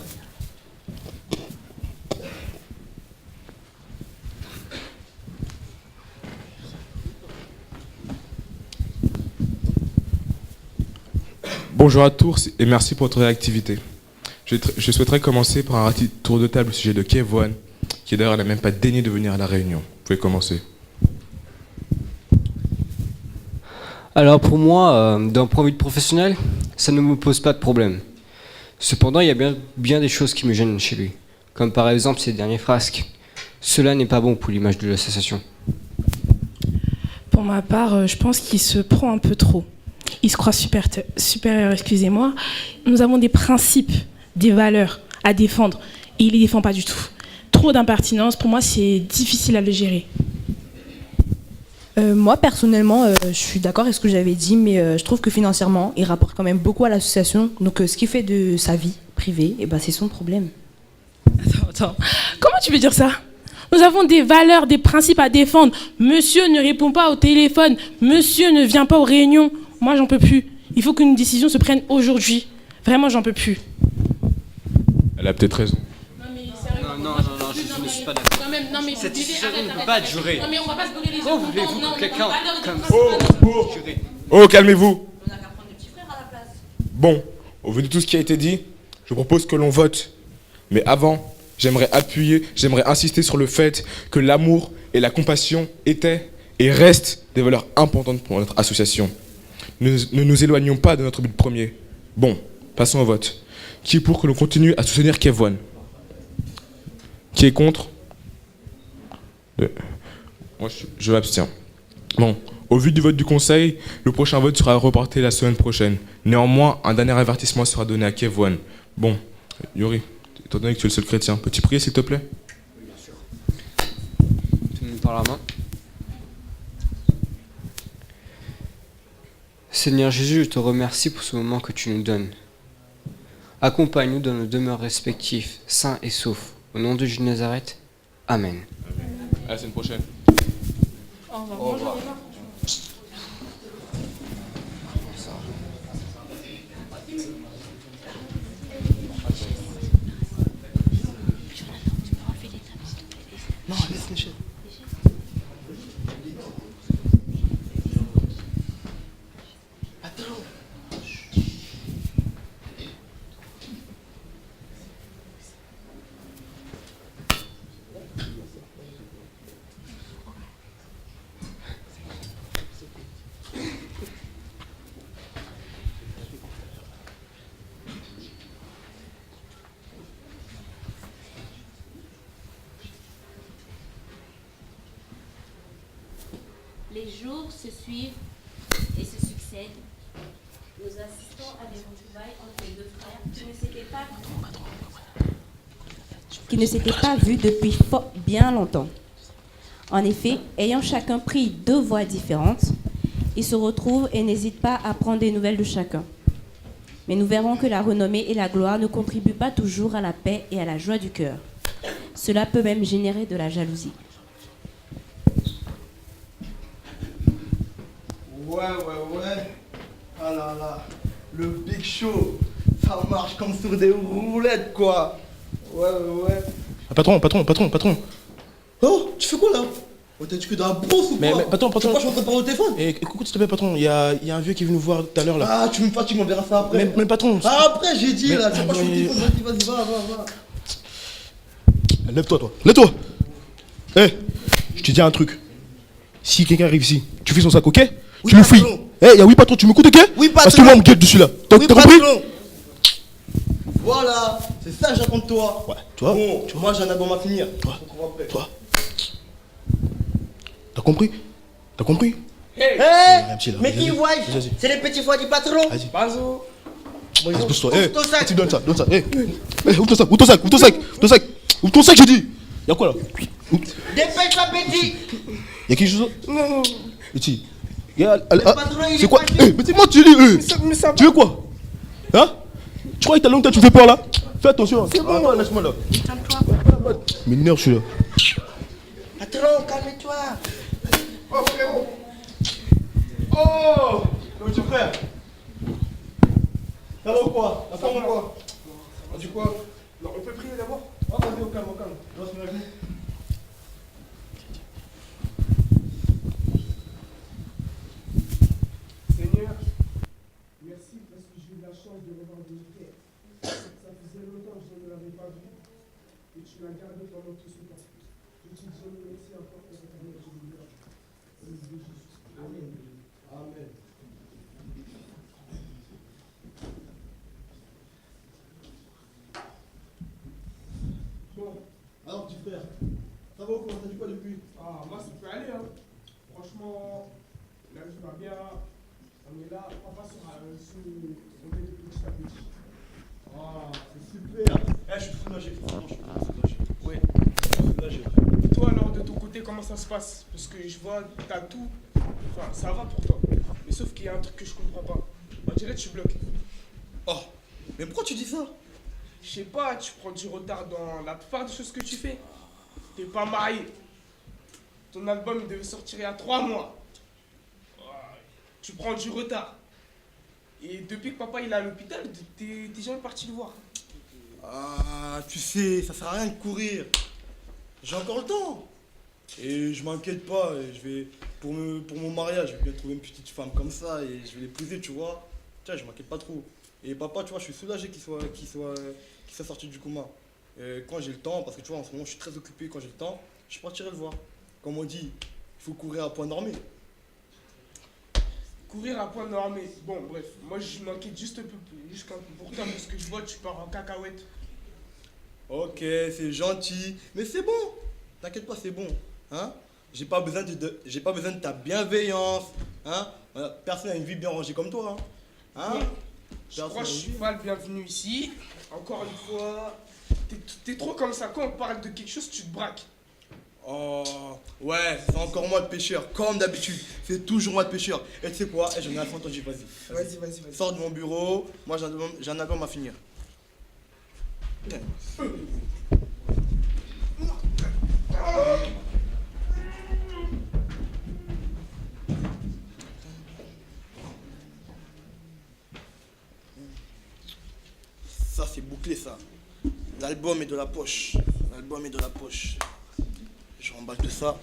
Bonjour à tous et merci pour votre réactivité. Je souhaiterais commencer par un rapide tour de table au sujet de Kev1, qui d'ailleurs n'a même pas daigné de venir à la réunion. Vous pouvez commencer. Alors pour moi, d'un point de vue professionnel, ça ne me pose pas de problème. Cependant, il y a bien des choses qui me gênent chez lui, comme par exemple ces derniers frasques. Cela n'est pas bon pour l'image de l'association. Pour ma part, je pense qu'il se prend un peu trop. Il se croit supérieur, excusez-moi. Nous avons des principes, des valeurs à défendre, et il ne les défend pas du tout. Trop d'impertinence, pour moi, c'est difficile à le gérer. Moi, personnellement, je suis d'accord avec ce que j'avais dit, mais je trouve que financièrement, il rapporte quand même beaucoup à l'association. Donc, ce qui fait de sa vie privée, c'est son problème. Attends. Comment tu veux dire ça ? Nous avons des valeurs, des principes à défendre. Monsieur ne répond pas au téléphone. Monsieur ne vient pas aux réunions. Moi, j'en peux plus. Il faut qu'une décision se prenne aujourd'hui. Vraiment, j'en peux plus. Elle a peut-être raison. Non, je ne suis pas d'accord. Cette situation ne peut pas durer. Non, mais on va pas se brûler les yeux. Comment voulez-vous que quelqu'un comme ça... Oh, calmez-vous. Bon, au vu de tout ce qui a été dit, je propose que l'on vote. Mais avant, j'aimerais insister sur le fait que l'amour et la compassion étaient et restent des valeurs importantes pour notre association. Ne nous éloignons pas de notre but premier. Bon, passons au vote. Qui est pour que l'on continue à soutenir Kev1 ? Qui est contre ? Moi, je m'abstiens. Bon, au vu du vote du conseil, le prochain vote sera reporté la semaine prochaine. Néanmoins, un dernier avertissement sera donné à Kev1. Bon, Yuri, étant donné que tu es le seul chrétien, peux-tu prier s'il te plaît ? Oui, bien sûr. Tenez par la main. Seigneur Jésus, je te remercie pour ce moment que tu nous donnes. Accompagne-nous dans nos demeures respectives, sains et saufs. Au nom de Jésus de Nazareth, Amen. À la semaine prochaine. Au revoir. Non, laisse Michel. Les jours se suivent et se succèdent. Nous assistons à des retrouvailles entre les deux frères qui ne s'étaient pas vus depuis bien longtemps. En effet, ayant chacun pris deux voies différentes, ils se retrouvent et n'hésitent pas à prendre des nouvelles de chacun. Mais nous verrons que la renommée et la gloire ne contribuent pas toujours à la paix et à la joie du cœur. Cela peut même générer de la jalousie. Ouais. Ah là là, le Big Show, ça marche comme sur des roulettes, quoi. Ouais. Ah, patron. Oh, tu fais quoi là? Oh, t'as dit que dans la brosse ou quoi? Mais patron. Pourquoi je suis en train de parler au téléphone? Écoute, s'il te plaît, patron, il y a un vieux qui est venu nous voir tout à l'heure là. Ah, tu me fatigues, on verra ça après. Mais patron. Ah, après, j'ai dit là, tu sais pas, je suis au téléphone, vas-y, va. Lève-toi, toi. Lève-toi. Eh, je te dis un truc. Si quelqu'un arrive ici, tu fais son sac, ok? Oui, tu le fouilles. Oui, patron, tu m'écoutes, ok? Oui, patron. Parce que moi, on me guette dessus là. T'as compris? Voilà, c'est ça que j'attends de toi. Ouais, toi. Bon, moi j'ai un album à finir. Toi. T'as compris? Hey, mais qui voit? C'est les petits voix du patron. Vas-y. Bonjour. Pousse-toi. Ouvre ton sac. Tu donnes ça. Ouvre ton sac, j'ai dit. Y'a quoi là? Dépêche-toi, petit. Y'a quelque chose? Non. Petit. patron, il C'est est quoi? parti. Mais dis-moi, tu dis. Tu veux quoi? Hein? Tu crois que t'as longtemps, tu fais peur là? Fais attention. C'est bon. Attends, lâche-moi là. Calme-toi. M'énerve, je suis là. Patron, calme-toi. Oh, frérot. Oh! Mon frère. Ça va ou quoi? La forme ou quoi? On dit quoi? Non, on peut prier d'abord? Ah, vas-y, au calme, au calme. Je dois se mettre à genoux. Seigneur, merci parce que j'ai eu la chance de revoir de terre. Ça faisait longtemps que je ne l'avais pas vu et tu l'as gardé pendant tout ce temps. Je te dis merci encore pour cette année que j'ai eu. Amen. Amen. Bon, alors petit frère, ça va ou quoi? T'as dit quoi depuis? Ah, moi ça peut aller, hein. Franchement, la vie va bien. On est là, papa sera sous monter de petit à petit. Ah, c'est super. Eh, je suis soulagé, franchement, je suis soulagé. Ouais, je suis soulagé. Toi alors, de ton côté, comment ça se passe? Parce que je vois, t'as tout. Enfin, ça va pour toi. Mais sauf qu'il y a un truc que je comprends pas. On dirait que tu bloques. Oh, mais pourquoi tu dis ça? Je sais pas, tu prends du retard dans la plupart des choses que tu fais. T'es pas marié. Ton album il devait sortir il y a 3 mois. Tu prends du retard. Et depuis que papa il est à l'hôpital, t'es jamais parti le voir. Ah, tu sais, ça sert à rien de courir. J'ai encore le temps. Et je m'inquiète pas, et je vais pour mon mariage, je vais bien trouver une petite femme comme ça et je vais l'épouser, tu vois. Tiens, je m'inquiète pas trop. Et papa, tu vois, je suis soulagé qu'il soit sorti du coma. Et quand j'ai le temps, parce que tu vois, en ce moment, je suis très occupé, quand j'ai le temps, je partirai le voir. Comme on dit, il faut courir à point normé. Courir à point normé. Bon, bref, moi je m'inquiète juste un peu pour toi parce que je vois que tu pars en cacahuète. Ok, c'est gentil, mais c'est bon. T'inquiète pas, c'est bon. Hein? J'ai pas besoin de ta bienveillance. Hein? Personne n'a une vie bien rangée comme toi. Hein? Bon, je crois que je suis pas le bienvenu ici. Encore une fois, t'es trop comme ça. Quand on parle de quelque chose, tu te braques. Oh, ouais, c'est encore moi de pêcheur, comme d'habitude. C'est toujours moi de pêcheur. Et tu sais quoi? J'en ai assez entendu, vas-y. Vas-y. Sors de mon bureau, moi j'ai un album à finir. Ça c'est bouclé ça. L'album est de la poche. Je remballe tout ça.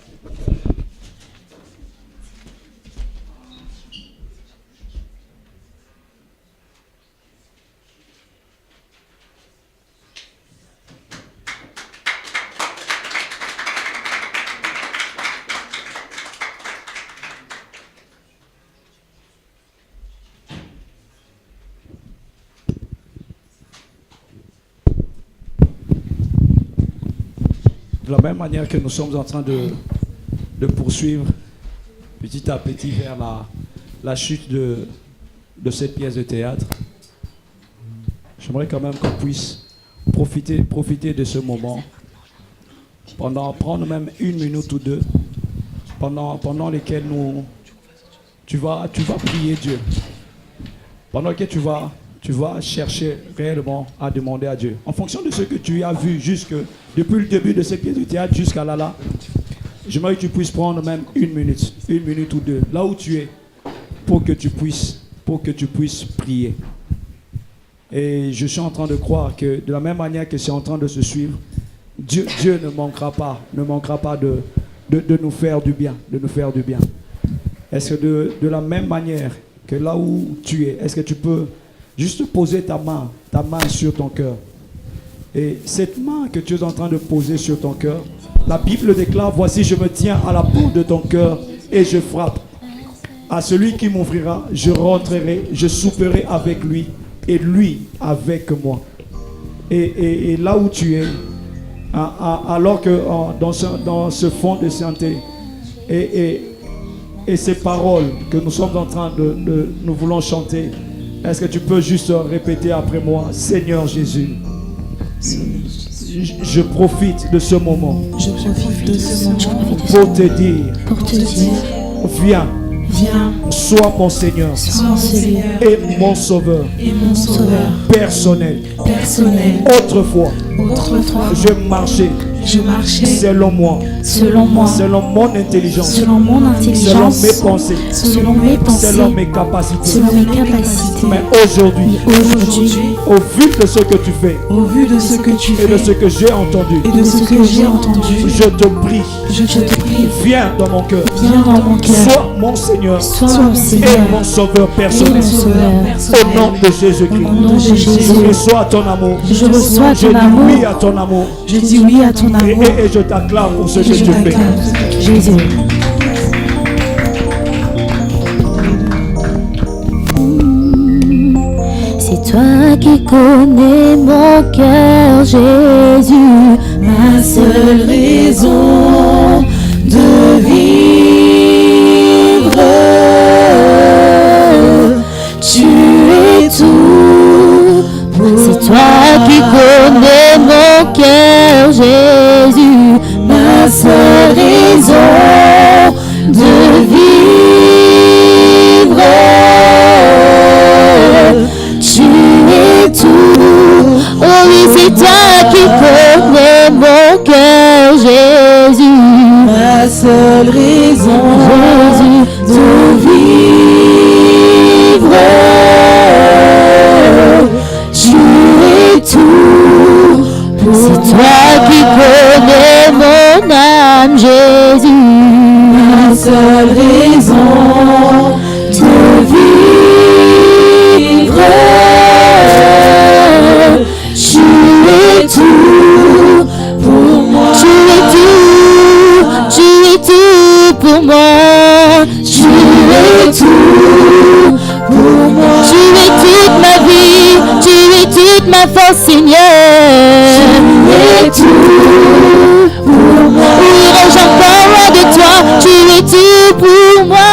De la même manière que nous sommes en train de poursuivre petit à petit vers la chute de cette pièce de théâtre, j'aimerais quand même qu'on puisse profiter de ce moment, prendre même 1 minute ou 2, pendant lesquels tu vas prier Dieu, pendant lesquels tu vas chercher réellement à demander à Dieu. En fonction de ce que tu as vu depuis le début de cette pièce de théâtre jusqu'à là, j'aimerais que tu puisses prendre même 1 minute ou 2, là où tu es, pour que tu puisses prier. Et je suis en train de croire que de la même manière que c'est en train de se suivre, Dieu ne manquera pas de nous faire du bien, Est-ce que de la même manière que là où tu es, est-ce que tu peux juste poser ta main sur ton cœur? Et cette main que tu es en train de poser sur ton cœur, la Bible déclare: voici, je me tiens à la porte de ton cœur et je frappe. À celui qui m'ouvrira, je rentrerai, je souperai avec lui et lui avec moi. Et là où tu es, alors que dans ce fond de santé et ces paroles que nous sommes en train nous voulons chanter, est-ce que tu peux juste répéter après moi: Seigneur Jésus, Je profite de ce moment Je profite de ce moment pour te dire, viens, sois mon Seigneur, et mon Sauveur, personnel. Autrefois, je marchais selon moi, selon mon intelligence, selon mes pensées, selon mes capacités. Mais aujourd'hui, au vu de ce que tu fais, et de ce que j'ai entendu, je te prie, viens dans mon cœur, sois mon Seigneur, et mon Sauveur personnel. Au nom de Jésus-Christ, je reçois ton amour, je dis oui à ton amour, et je t'acclame pour ce que tu fais. Jésus. C'est toi qui connais mon cœur, Jésus, ma seule raison de vivre. Tu es tout. C'est toi qui connais mon cœur, Jésus, ma seule raison de vivre. Tu es tout. Oh oui, c'est toi qui connais mon cœur, Jésus, ma seule raison, Jésus, de vivre. Tu es tout. C'est toi qui connais mon âme, Jésus, ma seule raison de vivre. Tu es tout pour moi. Tu es tout pour moi. Tu es tout pour moi. Tu es toute ma vie. Tu es toute ma force, Seigneur. Tu es tout pour moi. Où irai-je encore loin de toi? Tu es tout pour moi.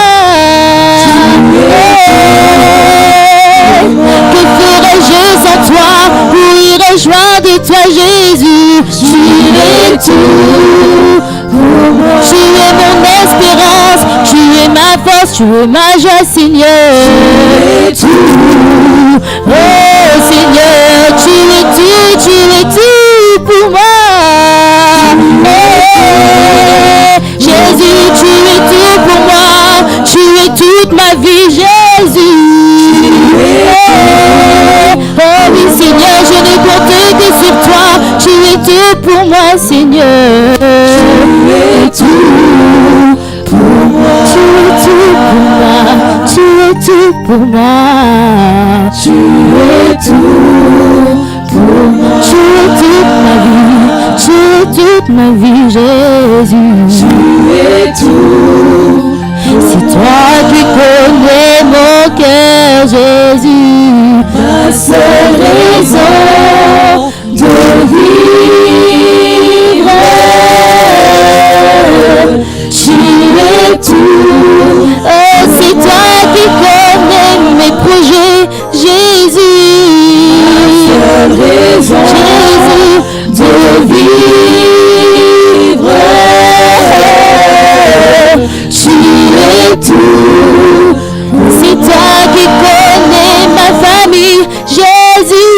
Que ferais-je sans toi? Où irai-je loin de toi, Jésus? Tu es tout pour moi. Tu es mon espérance, tu es ma force, tu es ma joie, Seigneur. Tu es tout. Oh Seigneur, tu es tout pour moi. Jésus, tu es tout pour moi. Tu es toute ma vie, Jésus. Oh oui, Seigneur, je ne compte que sur toi. Tu es tout pour moi, Seigneur. Tu es tout pour moi. Tu es tout pour moi. Tu es tout pour moi. Tu es tout pour moi. Tu es toute ma vie. Tu es toute ma vie, Jésus. Tu es tout. C'est toi qui connais mon cœur, Jésus, ma seule raison de vivre. Tu es tout. Oh, c'est toi qui connais mes projets, Jésus, ma seule raison, Jésus, de vivre. Tu es tout. C'est toi qui connais ma famille, Jésus.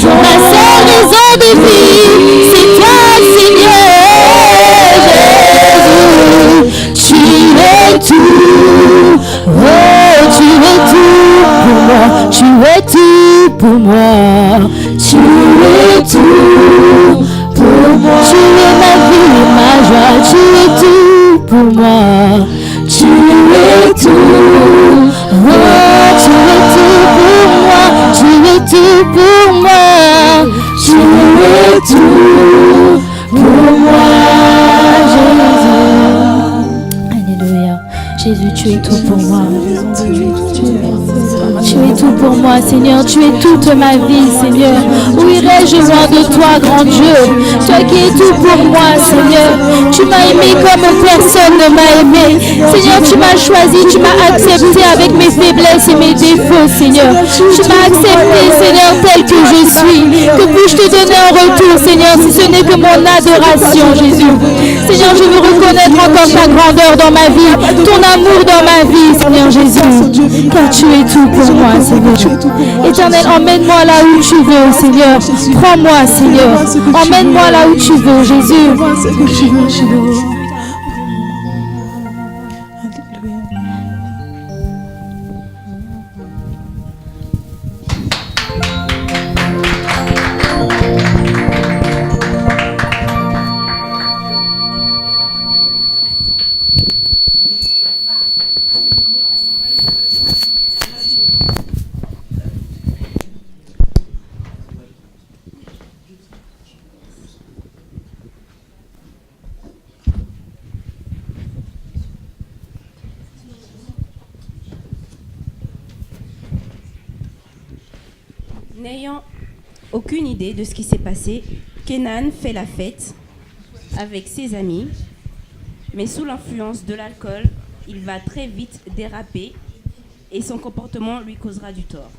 Ma seule raison de vie, c'est toi, Seigneur. Jésus, tu es tout. Oh, tu es tout pour moi. Tu es tout pour moi. Tu es tout pour moi. Tu es ma vie, ma joie. Tu es tout pour moi. Tu es tout. Oh, tu es tout pour moi. Tu es tout pour moi. Tu es tout pour moi, Jésus. Alléluia. Jésus, tu es tout pour moi. Tu es tout tout pour moi, Seigneur. Tu es toute ma vie, Seigneur. Où irais-je loin de toi, grand Dieu? Toi qui es tout pour moi, Seigneur. Tu m'as aimé comme personne ne m'a aimé. Seigneur, tu m'as choisi, tu m'as accepté avec mes faiblesses et mes défauts, Seigneur. Tu m'as accepté, Seigneur, tel que je suis. Que puis-je te donner en retour, Seigneur, si ce n'est que mon adoration, Jésus. Seigneur, je veux reconnaître encore ta grandeur dans ma vie, ton amour dans ma vie, Seigneur Jésus. Car tu es tout pour moi, Seigneur. Éternel, emmène-moi là où tu veux, Seigneur. Prends-moi, Seigneur. Emmène-moi là où tu veux, Jésus. N'ayant aucune idée de ce qui s'est passé, Kenan fait la fête avec ses amis, mais sous l'influence de l'alcool, il va très vite déraper et son comportement lui causera du tort.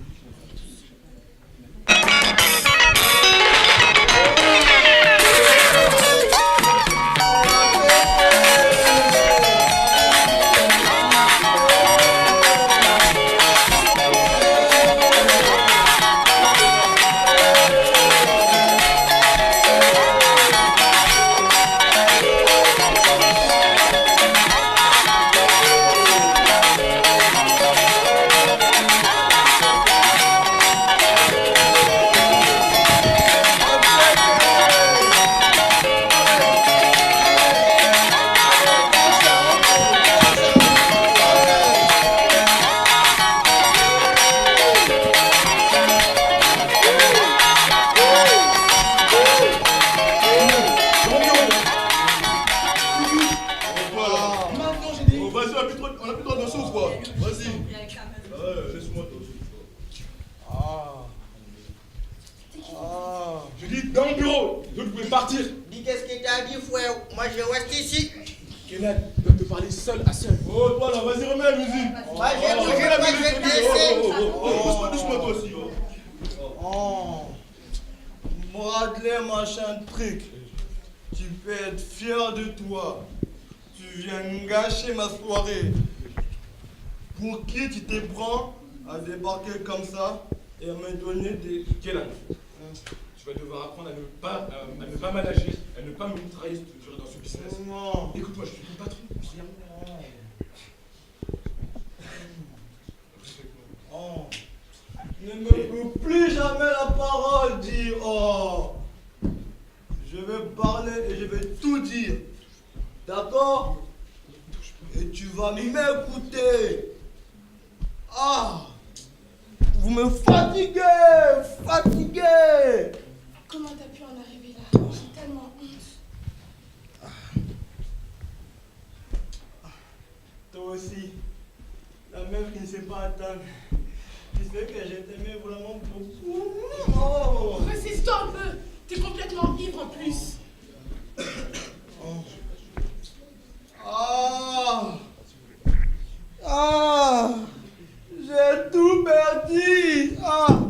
Dans mon bureau, vous pouvez partir. Dis qu'est-ce que t'as dit, frère? Moi je reste ici. Kenan, je dois te parler seul à seul. Oh, toi là, vas-y, remets la musique. Moi j'ai bougé, moi je vais te laisser. Doucement, toi aussi. Oh, Bradley, machin de truc. Tu peux être fier de toi. Tu viens gâcher ma soirée. Pour qui tu te prends à débarquer comme ça et à me donner des... Kenan, tu vas devoir apprendre à ne pas m'agir, à ne pas me trahir dans ce business. Non. Écoute-moi, je suis ton patron. Oh. Ne me coupe plus jamais la parole, dis oh. Je vais parler et je vais tout dire. D'accord? Et tu vas m'écouter. Ah! Vous me fatiguez! Fatiguez! Comment t'as pu en arriver là? J'ai tellement honte. Toi aussi, la meuf qui ne sait pas attendre. Tu sais que je t'aimais vraiment beaucoup. Oh. Résiste-toi un peu. T'es complètement ivre en plus. Oh. Ah! Ah! J'ai tout perdu! Ah!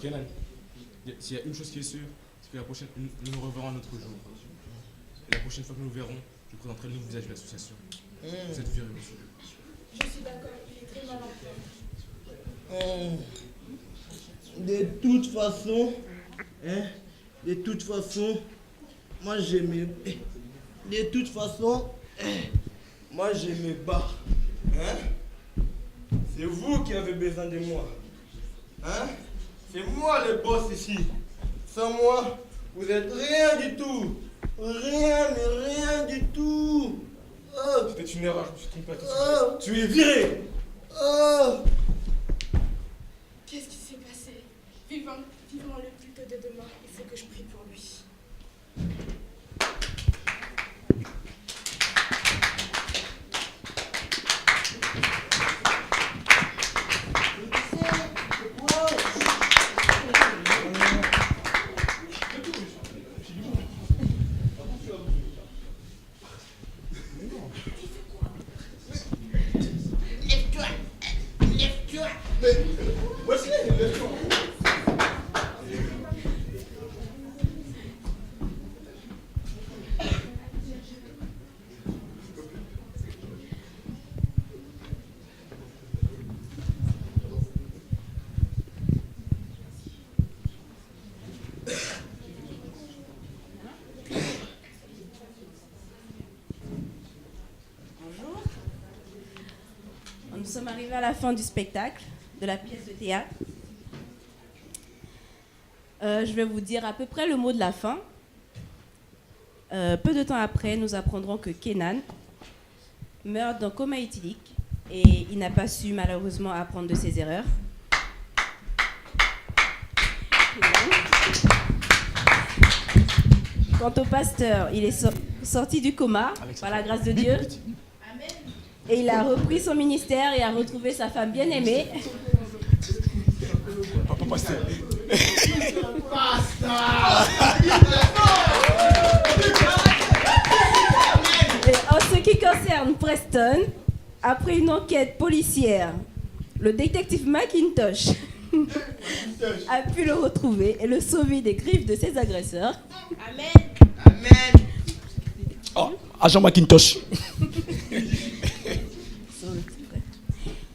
Kenan, s'il y a une chose qui est sûre, c'est que la prochaine, nous nous reverrons un autre jour. Et la prochaine fois que nous nous verrons, je présenterai le nouveau visage de l'association. Vous êtes viré, monsieur. Je suis d'accord, il est très mal en De toute façon, hein, de toute façon, moi je me... De toute façon, moi je me bats. Hein? C'est vous qui avez besoin de moi. Hein? C'est moi le boss ici. Sans moi, vous êtes rien du tout. Rien, mais rien du tout. Oh. C'était une erreur, je me suis trompé. Oh. Tu es viré. Oh. Qu'est-ce qui s'est passé? Vivant le plus tôt de demain, il faut que je prie pour lui. sommes arrivés à la fin du spectacle, de la pièce de théâtre. Je vais vous dire à peu près le mot de la fin. Peu de temps après, nous apprendrons que Kenan meurt d'un coma éthylique et il n'a pas su malheureusement apprendre de ses erreurs. Quant au pasteur, il est sorti du coma par la grâce de Dieu. Et il a repris son ministère et a retrouvé sa femme bien-aimée. Papa pasteur. Et en ce qui concerne Preston, après une enquête policière, le détective McIntosh a pu le retrouver et le sauver des griffes de ses agresseurs. Amen. Amen. Oh, agent McIntosh.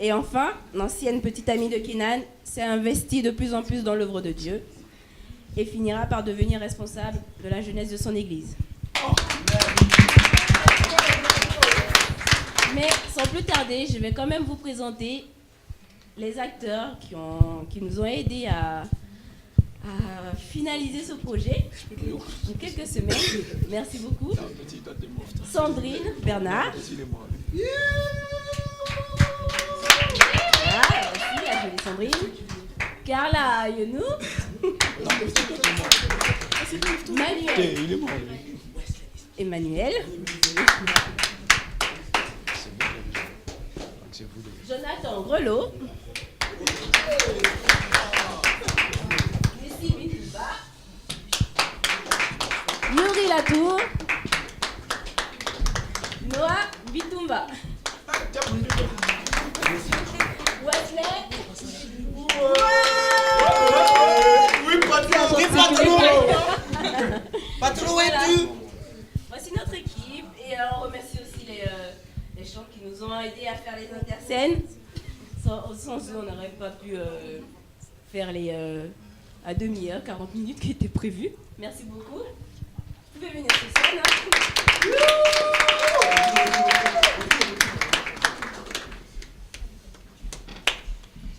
Et enfin, l'ancienne petite amie de Kenan s'est investie de plus en plus dans l'œuvre de Dieu et finira par devenir responsable de la jeunesse de son église. Mais sans plus tarder, je vais quand même vous présenter les acteurs qui nous ont aidés à finaliser ce projet en quelques semaines. Merci beaucoup. Sandrine Bernard. Voilà, aussi, la jolie Sandrine. Carla Yonou. Manuel. Emmanuel. Jonathan Grelot. Nessie Bitumba. Yuri Latour. Noah Bitumba. Wesley. Oui, patron. Oui, patron. Patron, où es-tu? Voici notre équipe et on remercie aussi les gens qui nous ont aidés à faire les intercènes. Sans eux, on n'aurait pas pu faire les à demi-heure, 40 minutes qui étaient prévues. Merci beaucoup. Vous pouvez venir sur scène.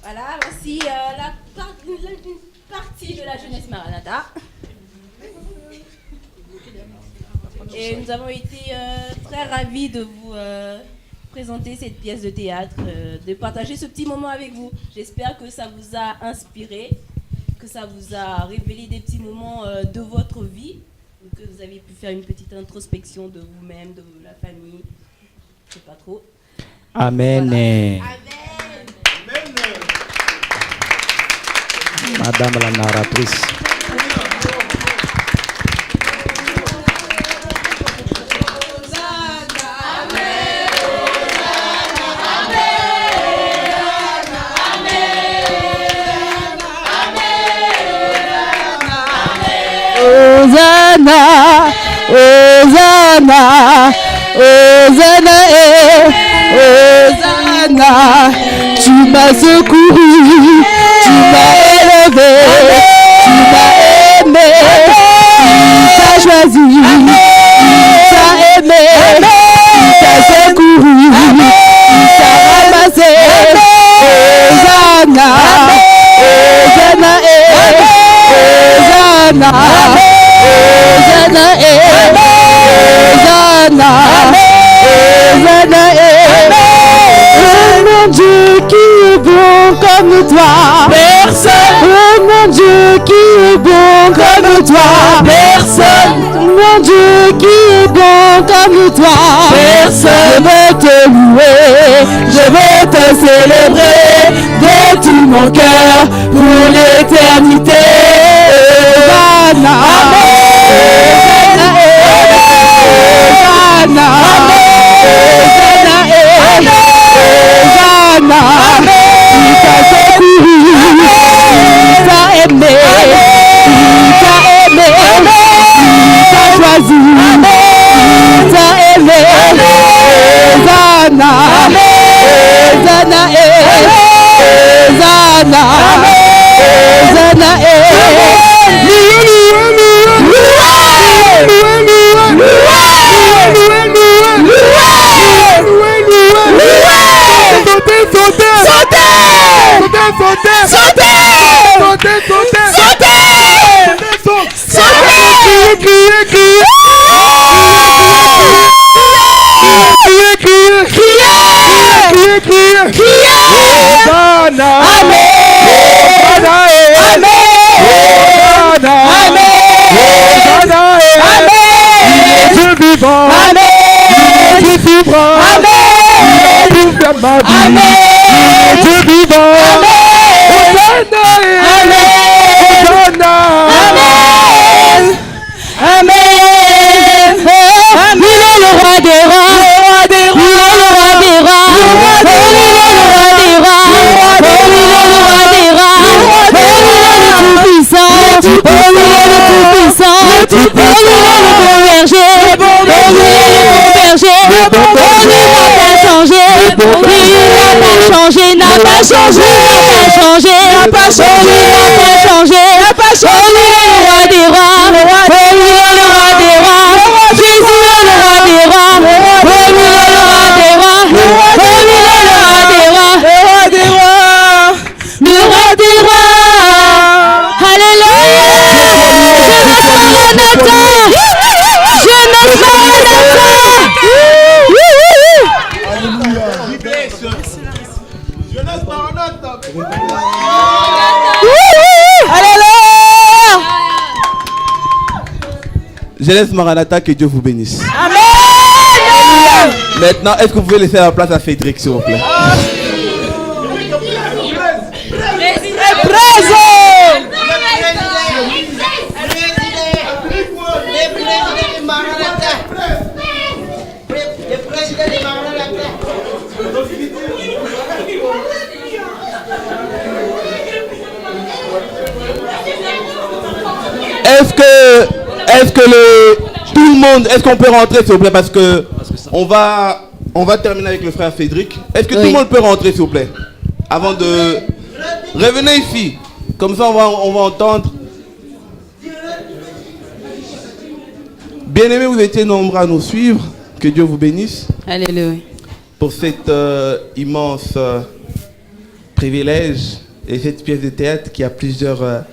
Voilà, voici une partie de la jeunesse Maranatha. Et nous avons été très ravis de vous présenter cette pièce de théâtre, de partager ce petit moment avec vous. J'espère que ça vous a inspiré, que ça vous a révélé des petits moments de votre vie, que vous avez pu faire une petite introspection de vous-même, de la famille. Je sais pas trop. Amen. Voilà. Madame la narratrice. Hosanna, Hosanna, Hosanna, Hosanna. Tu m'as secouru, tu m'as élevé, tu m'as aimé, tu t'as choisi, tu t'as aimé, tu t'as secouru, tu t'as ramassé. Hosanna, Hosanna, Hosanna, Hosanna, Hosanna, Hosanna, oh mon Dieu qui est bon comme toi, personne. Oh mon Dieu qui est bon comme toi, personne. Mon Dieu qui est bon comme toi, personne. Je veux te louer, je veux te célébrer de tout mon cœur pour l'éternité. Hosanna, Hosanna, Hosanna, il t'a secouru, il t'a aimé, il t'a aimé, il t'a choisi, il t'a aimé. Hosanna, Hosanna, Hosanna, Hosanna, Jeunesse Maranatha, que Dieu vous bénisse. Amen. Maintenant, est-ce que vous pouvez laisser la place à Cédric, s'il vous plaît? Tout le monde, est-ce qu'on peut rentrer s'il vous plaît, parce que on va terminer avec le frère Cédric. Est-ce que tout le monde peut rentrer s'il vous plaît, avant de revenez ici, comme ça on va entendre. Bien-aimés, vous étiez nombreux à nous suivre, que Dieu vous bénisse. Alléluia. Pour cet immense privilège et cette pièce de théâtre qui a plusieurs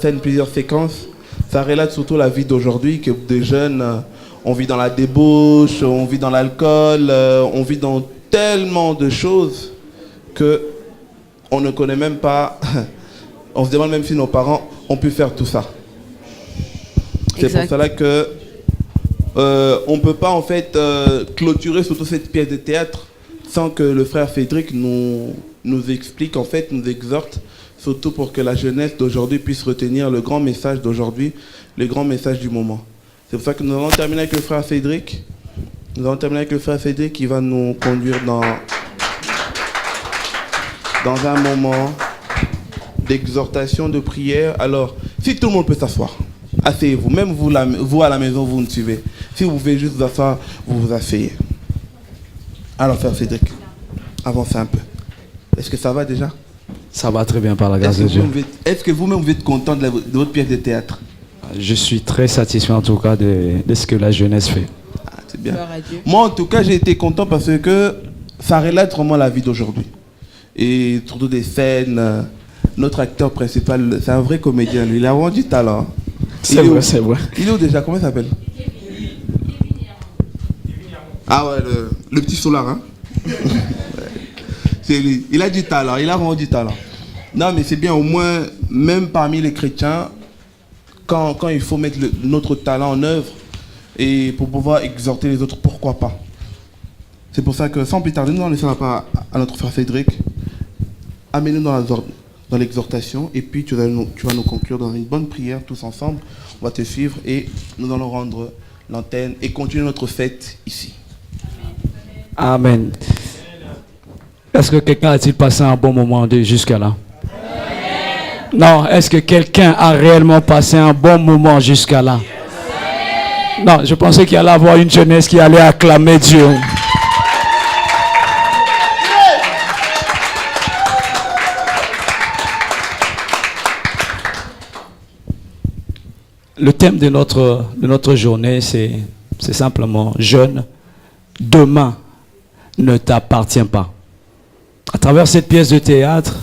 scènes, plusieurs séquences. Ça relate surtout la vie d'aujourd'hui, que des jeunes, on vit dans la débauche, on vit dans l'alcool, on vit dans tellement de choses que on ne connaît même pas, on se demande même si nos parents ont pu faire tout ça. C'est pour cela que on ne peut pas en fait clôturer surtout cette pièce de théâtre sans que le frère Cédric nous explique, en fait, nous exhorte, surtout pour que la jeunesse d'aujourd'hui puisse retenir le grand message d'aujourd'hui, le grand message du moment. C'est pour ça que nous allons terminer avec le frère Cédric. Nous allons terminer avec le frère Cédric qui va nous conduire dans un moment d'exhortation, de prière. Alors, si tout le monde peut s'asseoir, asseyez-vous. Même vous à la maison, vous me suivez. Si vous pouvez juste vous asseoir, vous vous asseyez. Alors, frère Cédric, avancez un peu. Est-ce que ça va déjà? Ça va très bien par la grâce de Dieu. Est-ce que vous-même vous êtes content de votre pièce de théâtre? Je suis très satisfait en tout cas de ce que la jeunesse fait. Ah, c'est bien. Moi en tout cas j'ai été content parce que ça relate vraiment la vie d'aujourd'hui. Et surtout des scènes. Notre acteur principal, c'est un vrai comédien lui. Il a vraiment du talent. C'est vrai, c'est vrai. Il est où déjà? Comment il s'appelle? Ah ouais, le petit Solar, hein. C'est lui. Il a du talent, il a vraiment du talent. Non, mais c'est bien, au moins, même parmi les chrétiens, quand il faut mettre notre talent en œuvre et pour pouvoir exhorter les autres, pourquoi pas? C'est pour ça que, sans plus tarder, nous allons laisser la parole à notre frère Cédric. Amène-nous dans l'exhortation et puis tu vas nous conclure dans une bonne prière tous ensemble. On va te suivre et nous allons rendre l'antenne et continuer notre fête ici. Amen. Est-ce que quelqu'un a-t-il passé un bon moment jusqu'à là? Non, est-ce que quelqu'un a réellement passé un bon moment jusqu'à là? Non, je pensais qu'il allait y avoir une jeunesse qui allait acclamer Dieu. Le thème de notre journée, c'est simplement « Jeune, demain ne t'appartient pas ». À travers cette pièce de théâtre,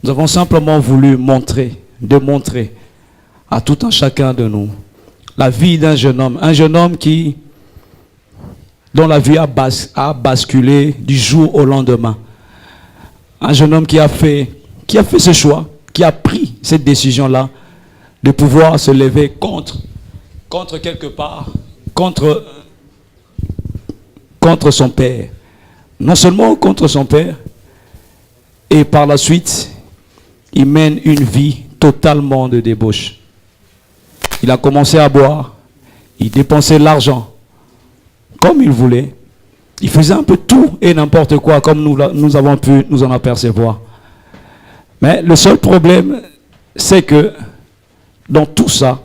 nous avons simplement voulu démontrer à tout un chacun de nous la vie d'un jeune homme dont la vie a basculé du jour au lendemain. Un jeune homme qui a fait ce choix, qui a pris cette décision-là de pouvoir se lever contre quelque part, contre son père. Non seulement contre son père, et par la suite, il mène une vie totalement de débauche. Il a commencé à boire, il dépensait l'argent comme il voulait. Il faisait un peu tout et n'importe quoi, comme nous avons pu nous en apercevoir. Mais le seul problème, c'est que dans tout ça,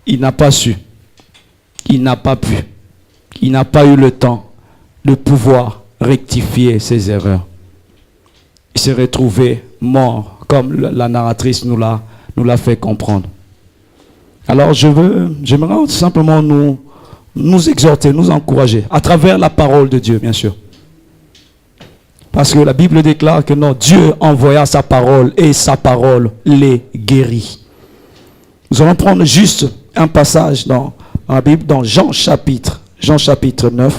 il n'a pas su, il n'a pas pu, il n'a pas eu le temps de pouvoir rectifier ses erreurs. Il s'est retrouvé mort, comme la narratrice nous l'a fait comprendre. Alors j'aimerais simplement nous exhorter, nous encourager, à travers la parole de Dieu, bien sûr. Parce que la Bible déclare que non, Dieu envoya sa parole et sa parole les guérit. Nous allons prendre juste un passage dans la Bible, dans Jean chapitre 9.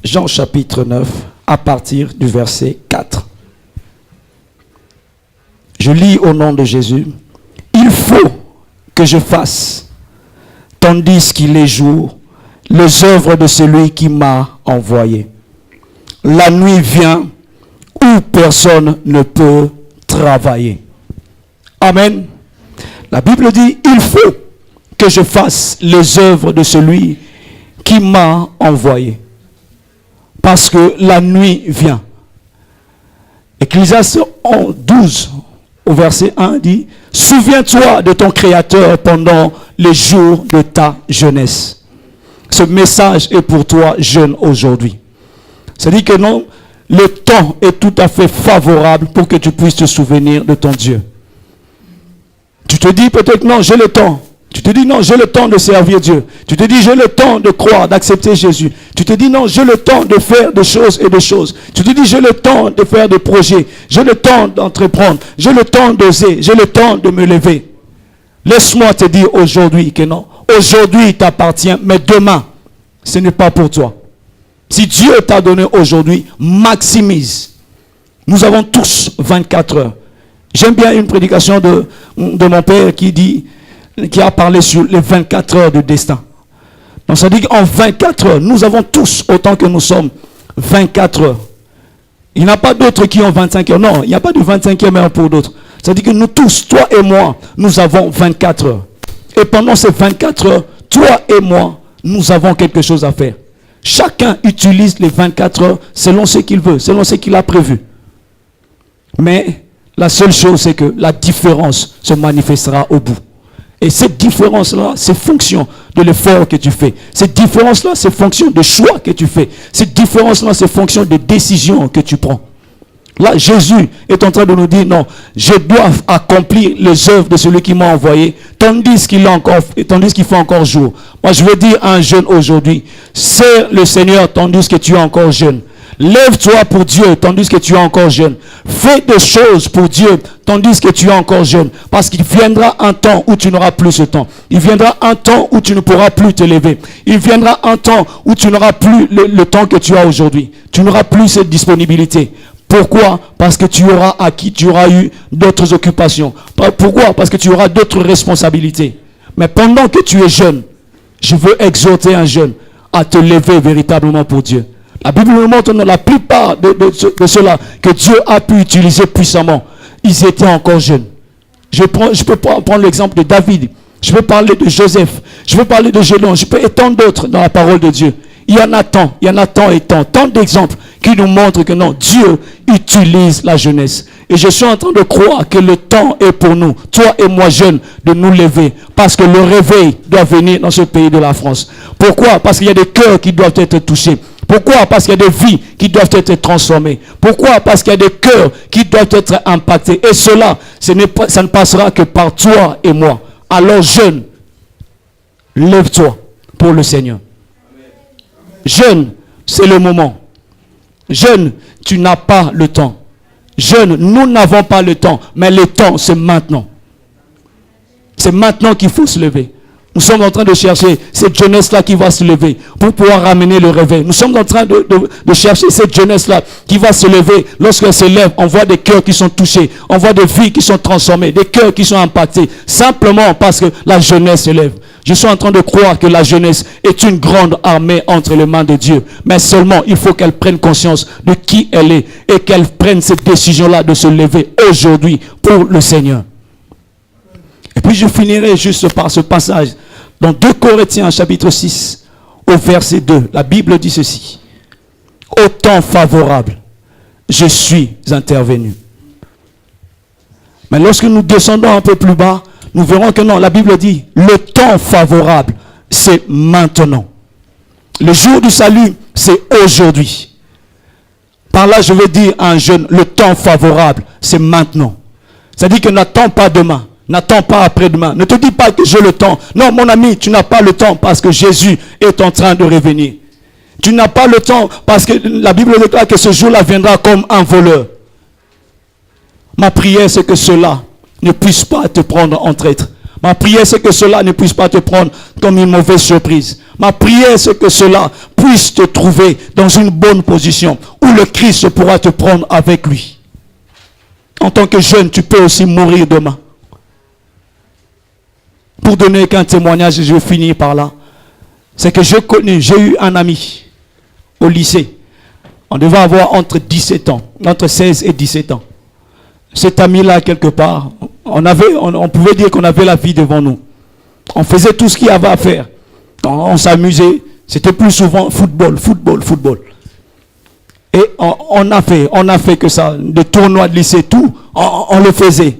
Jean chapitre 9, à partir du verset 4. Je lis au nom de Jésus. Il faut que je fasse, tandis qu'il est jour, les œuvres de celui qui m'a envoyé. La nuit vient où personne ne peut travailler. Amen. La Bible dit, il faut que je fasse les œuvres de celui qui m'a envoyé. Parce que la nuit vient. Ecclésiaste 12, au verset 1, dit, souviens-toi de ton Créateur pendant les jours de ta jeunesse. Ce message est pour toi, jeune, aujourd'hui. C'est-à-dire que non, le temps est tout à fait favorable pour que tu puisses te souvenir de ton Dieu. Tu te dis peut-être, non, j'ai le temps. Tu te dis, non, j'ai le temps de servir Dieu. Tu te dis, j'ai le temps de croire, d'accepter Jésus. Tu te dis, non, j'ai le temps de faire des choses et des choses. Tu te dis, j'ai le temps de faire des projets. J'ai le temps d'entreprendre. J'ai le temps d'oser. J'ai le temps de me lever. Laisse-moi te dire aujourd'hui que non. Aujourd'hui, il t'appartient, mais demain, ce n'est pas pour toi. Si Dieu t'a donné aujourd'hui, maximise. Nous avons tous 24 heures. J'aime bien une prédication de mon père qui a parlé sur les 24 heures de destin. Donc ça dit qu'en 24 heures, nous avons tous, autant que nous sommes, 24 heures. Il n'y en a pas d'autres qui ont 25 heures. Non, il n'y a pas de 25e heure pour d'autres. Ça dit que nous tous, toi et moi, nous avons 24 heures. Et pendant ces 24 heures, toi et moi, nous avons quelque chose à faire. Chacun utilise les 24 heures selon ce qu'il veut, selon ce qu'il a prévu. Mais la seule chose, c'est que la différence se manifestera au bout. Et cette différence-là, c'est fonction de l'effort que tu fais. Cette différence-là, c'est fonction de choix que tu fais. Cette différence-là, c'est fonction des décisions que tu prends. Là, Jésus est en train de nous dire, non, je dois accomplir les œuvres de celui qui m'a envoyé, tandis qu'il fait encore jour. Moi, je veux dire à un jeune aujourd'hui, sers le Seigneur tandis que tu es encore jeune. Lève-toi pour Dieu tandis que tu es encore jeune. Fais des choses pour Dieu tandis que tu es encore jeune. Parce qu'il viendra un temps où tu n'auras plus ce temps. Il viendra un temps où tu ne pourras plus te lever. Il viendra un temps où tu n'auras plus le temps que tu as aujourd'hui. Tu n'auras plus cette disponibilité. Pourquoi? Parce que tu auras eu d'autres occupations. Pourquoi? Parce que tu auras d'autres responsabilités. Mais pendant que tu es jeune, je veux exhorter un jeune à te lever véritablement pour Dieu. La Bible nous montre que la plupart de ceux-là que Dieu a pu utiliser puissamment, ils étaient encore jeunes. Je peux prendre l'exemple de David. Je peux parler de Joseph. Je peux parler de Gédéon. Je peux et tant d'autres dans la parole de Dieu. Il y en a tant et tant d'exemples qui nous montrent que non, Dieu utilise la jeunesse. Et je suis en train de croire que le temps est pour nous, toi et moi jeunes, de nous lever. Parce que le réveil doit venir dans ce pays de la France. Pourquoi? Parce qu'il y a des cœurs qui doivent être touchés. Pourquoi? Parce qu'il y a des vies qui doivent être transformées. Pourquoi? Parce qu'il y a des cœurs qui doivent être impactés. Et cela, ça ne passera que par toi et moi. Alors jeune, lève-toi pour le Seigneur. Jeune, c'est le moment. Jeune, tu n'as pas le temps. Jeune, nous n'avons pas le temps. Mais le temps, c'est maintenant. C'est maintenant qu'il faut se lever. Nous sommes en train de chercher cette jeunesse-là qui va se lever pour pouvoir ramener le réveil. Nous sommes en train de chercher cette jeunesse-là qui va se lever. Lorsqu'elle se lève, on voit des cœurs qui sont touchés. On voit des vies qui sont transformées, des cœurs qui sont impactés. Simplement parce que la jeunesse se lève. Je suis en train de croire que la jeunesse est une grande armée entre les mains de Dieu. Mais seulement, il faut qu'elle prenne conscience de qui elle est et qu'elle prenne cette décision-là de se lever aujourd'hui pour le Seigneur. Et puis je finirai juste par ce passage dans 2 Corinthiens chapitre 6 au verset 2. La Bible dit ceci. au temps favorable, je suis intervenu. Mais lorsque nous descendons un peu plus bas, nous verrons que non, la Bible dit, le temps favorable, c'est maintenant. Le jour du salut, c'est aujourd'hui. Par là, je veux dire à un jeune, le temps favorable, c'est maintenant. C'est-à-dire que n'attends pas demain, n'attends pas après-demain. Ne te dis pas que j'ai le temps. Non, mon ami, tu n'as pas le temps parce que Jésus est en train de revenir. Tu n'as pas le temps parce que la Bible déclare que ce jour-là viendra comme un voleur. Ma prière, c'est que cela ne puisse pas te prendre en traître. Ma prière, c'est que cela ne puisse pas te prendre comme une mauvaise surprise. Ma prière, c'est que cela puisse te trouver dans une bonne position où le Christ pourra te prendre avec lui. En tant que jeune, tu peux aussi mourir demain. Pour donner qu'un témoignage, je vais finir par là. C'est que j'ai eu un ami au lycée. On devait avoir entre 17 ans, entre 16 et 17 ans. Cet ami-là, quelque part, on pouvait dire qu'on avait la vie devant nous. On faisait tout ce qu'il y avait à faire. On s'amusait. C'était plus souvent football. Et on a fait que ça, des tournois de lycée, tout, on le faisait.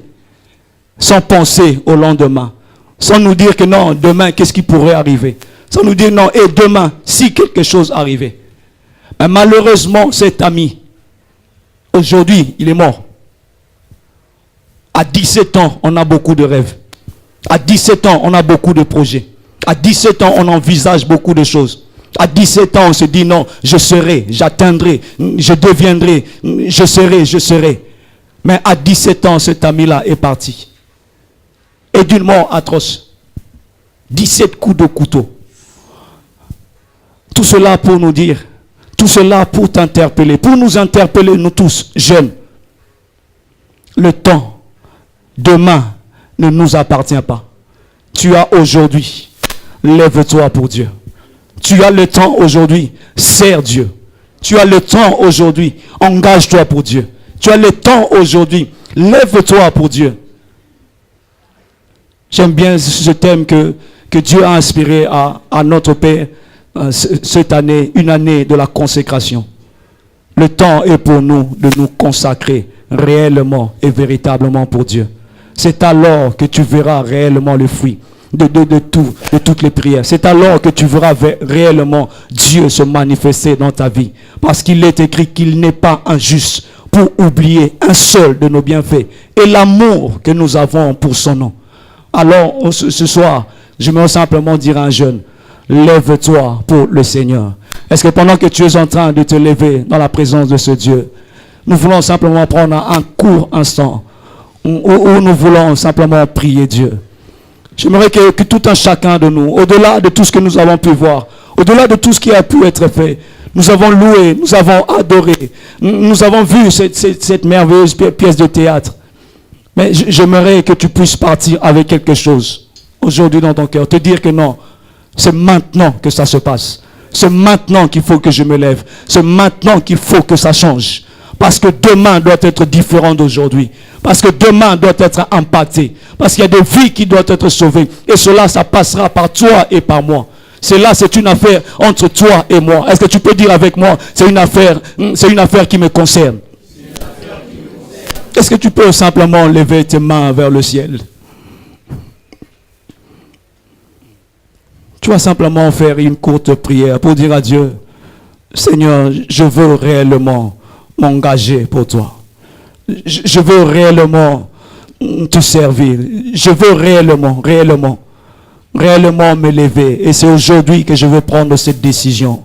Sans penser au lendemain. Sans nous dire que non, demain, qu'est-ce qui pourrait arriver. Sans nous dire non, et demain, si quelque chose arrivait. Mais malheureusement, cet ami, aujourd'hui, il est mort. À 17 ans, on a beaucoup de rêves. À 17 ans, on a beaucoup de projets. À 17 ans, on envisage beaucoup de choses. À 17 ans, on se dit non, je serai, j'atteindrai, je deviendrai, je serai. Mais à 17 ans, cet ami-là est parti. Et d'une mort atroce. 17 coups de couteau. Tout cela pour nous dire, tout cela pour t'interpeller, pour nous interpeller, nous tous, jeunes. Le temps, demain, ne nous appartient pas. Tu as aujourd'hui, lève-toi pour Dieu. Tu as le temps aujourd'hui, sers Dieu. Tu as le temps aujourd'hui, engage-toi pour Dieu. Tu as le temps aujourd'hui, lève-toi pour Dieu. J'aime bien ce thème que Dieu a inspiré à notre Père cette année, une année de la consécration. Le temps est pour nous de nous consacrer réellement et véritablement pour Dieu. C'est alors que tu verras réellement le fruit de toutes les prières. C'est alors que tu verras réellement Dieu se manifester dans ta vie. Parce qu'il est écrit qu'il n'est pas injuste pour oublier un seul de nos bienfaits et l'amour que nous avons pour son nom. Alors, ce soir, je vais simplement dire à un jeune, lève-toi pour le Seigneur. Est-ce que pendant que tu es en train de te lever dans la présence de ce Dieu, nous voulons simplement prendre un court instant où nous voulons simplement prier Dieu. J'aimerais que tout un chacun de nous, au-delà de tout ce que nous avons pu voir, au-delà de tout ce qui a pu être fait, nous avons loué, nous avons adoré, nous avons vu cette merveilleuse pièce de théâtre. Mais j'aimerais que tu puisses partir avec quelque chose aujourd'hui dans ton cœur, te dire que non, c'est maintenant que ça se passe. C'est maintenant qu'il faut que je me lève. C'est maintenant qu'il faut que ça change. Parce que demain doit être différent d'aujourd'hui. Parce que demain doit être impacté. Parce qu'il y a des vies qui doivent être sauvées. Et cela, ça passera par toi et par moi. Cela, c'est une affaire entre toi et moi. Est-ce que tu peux dire avec moi, c'est une affaire qui me concerne? Est-ce que tu peux simplement lever tes mains vers le ciel? Tu vas simplement faire une courte prière pour dire à Dieu, Seigneur, je veux réellement m'engager pour toi. Je veux réellement te servir. Je veux réellement me lever. Et c'est aujourd'hui que je veux prendre cette décision.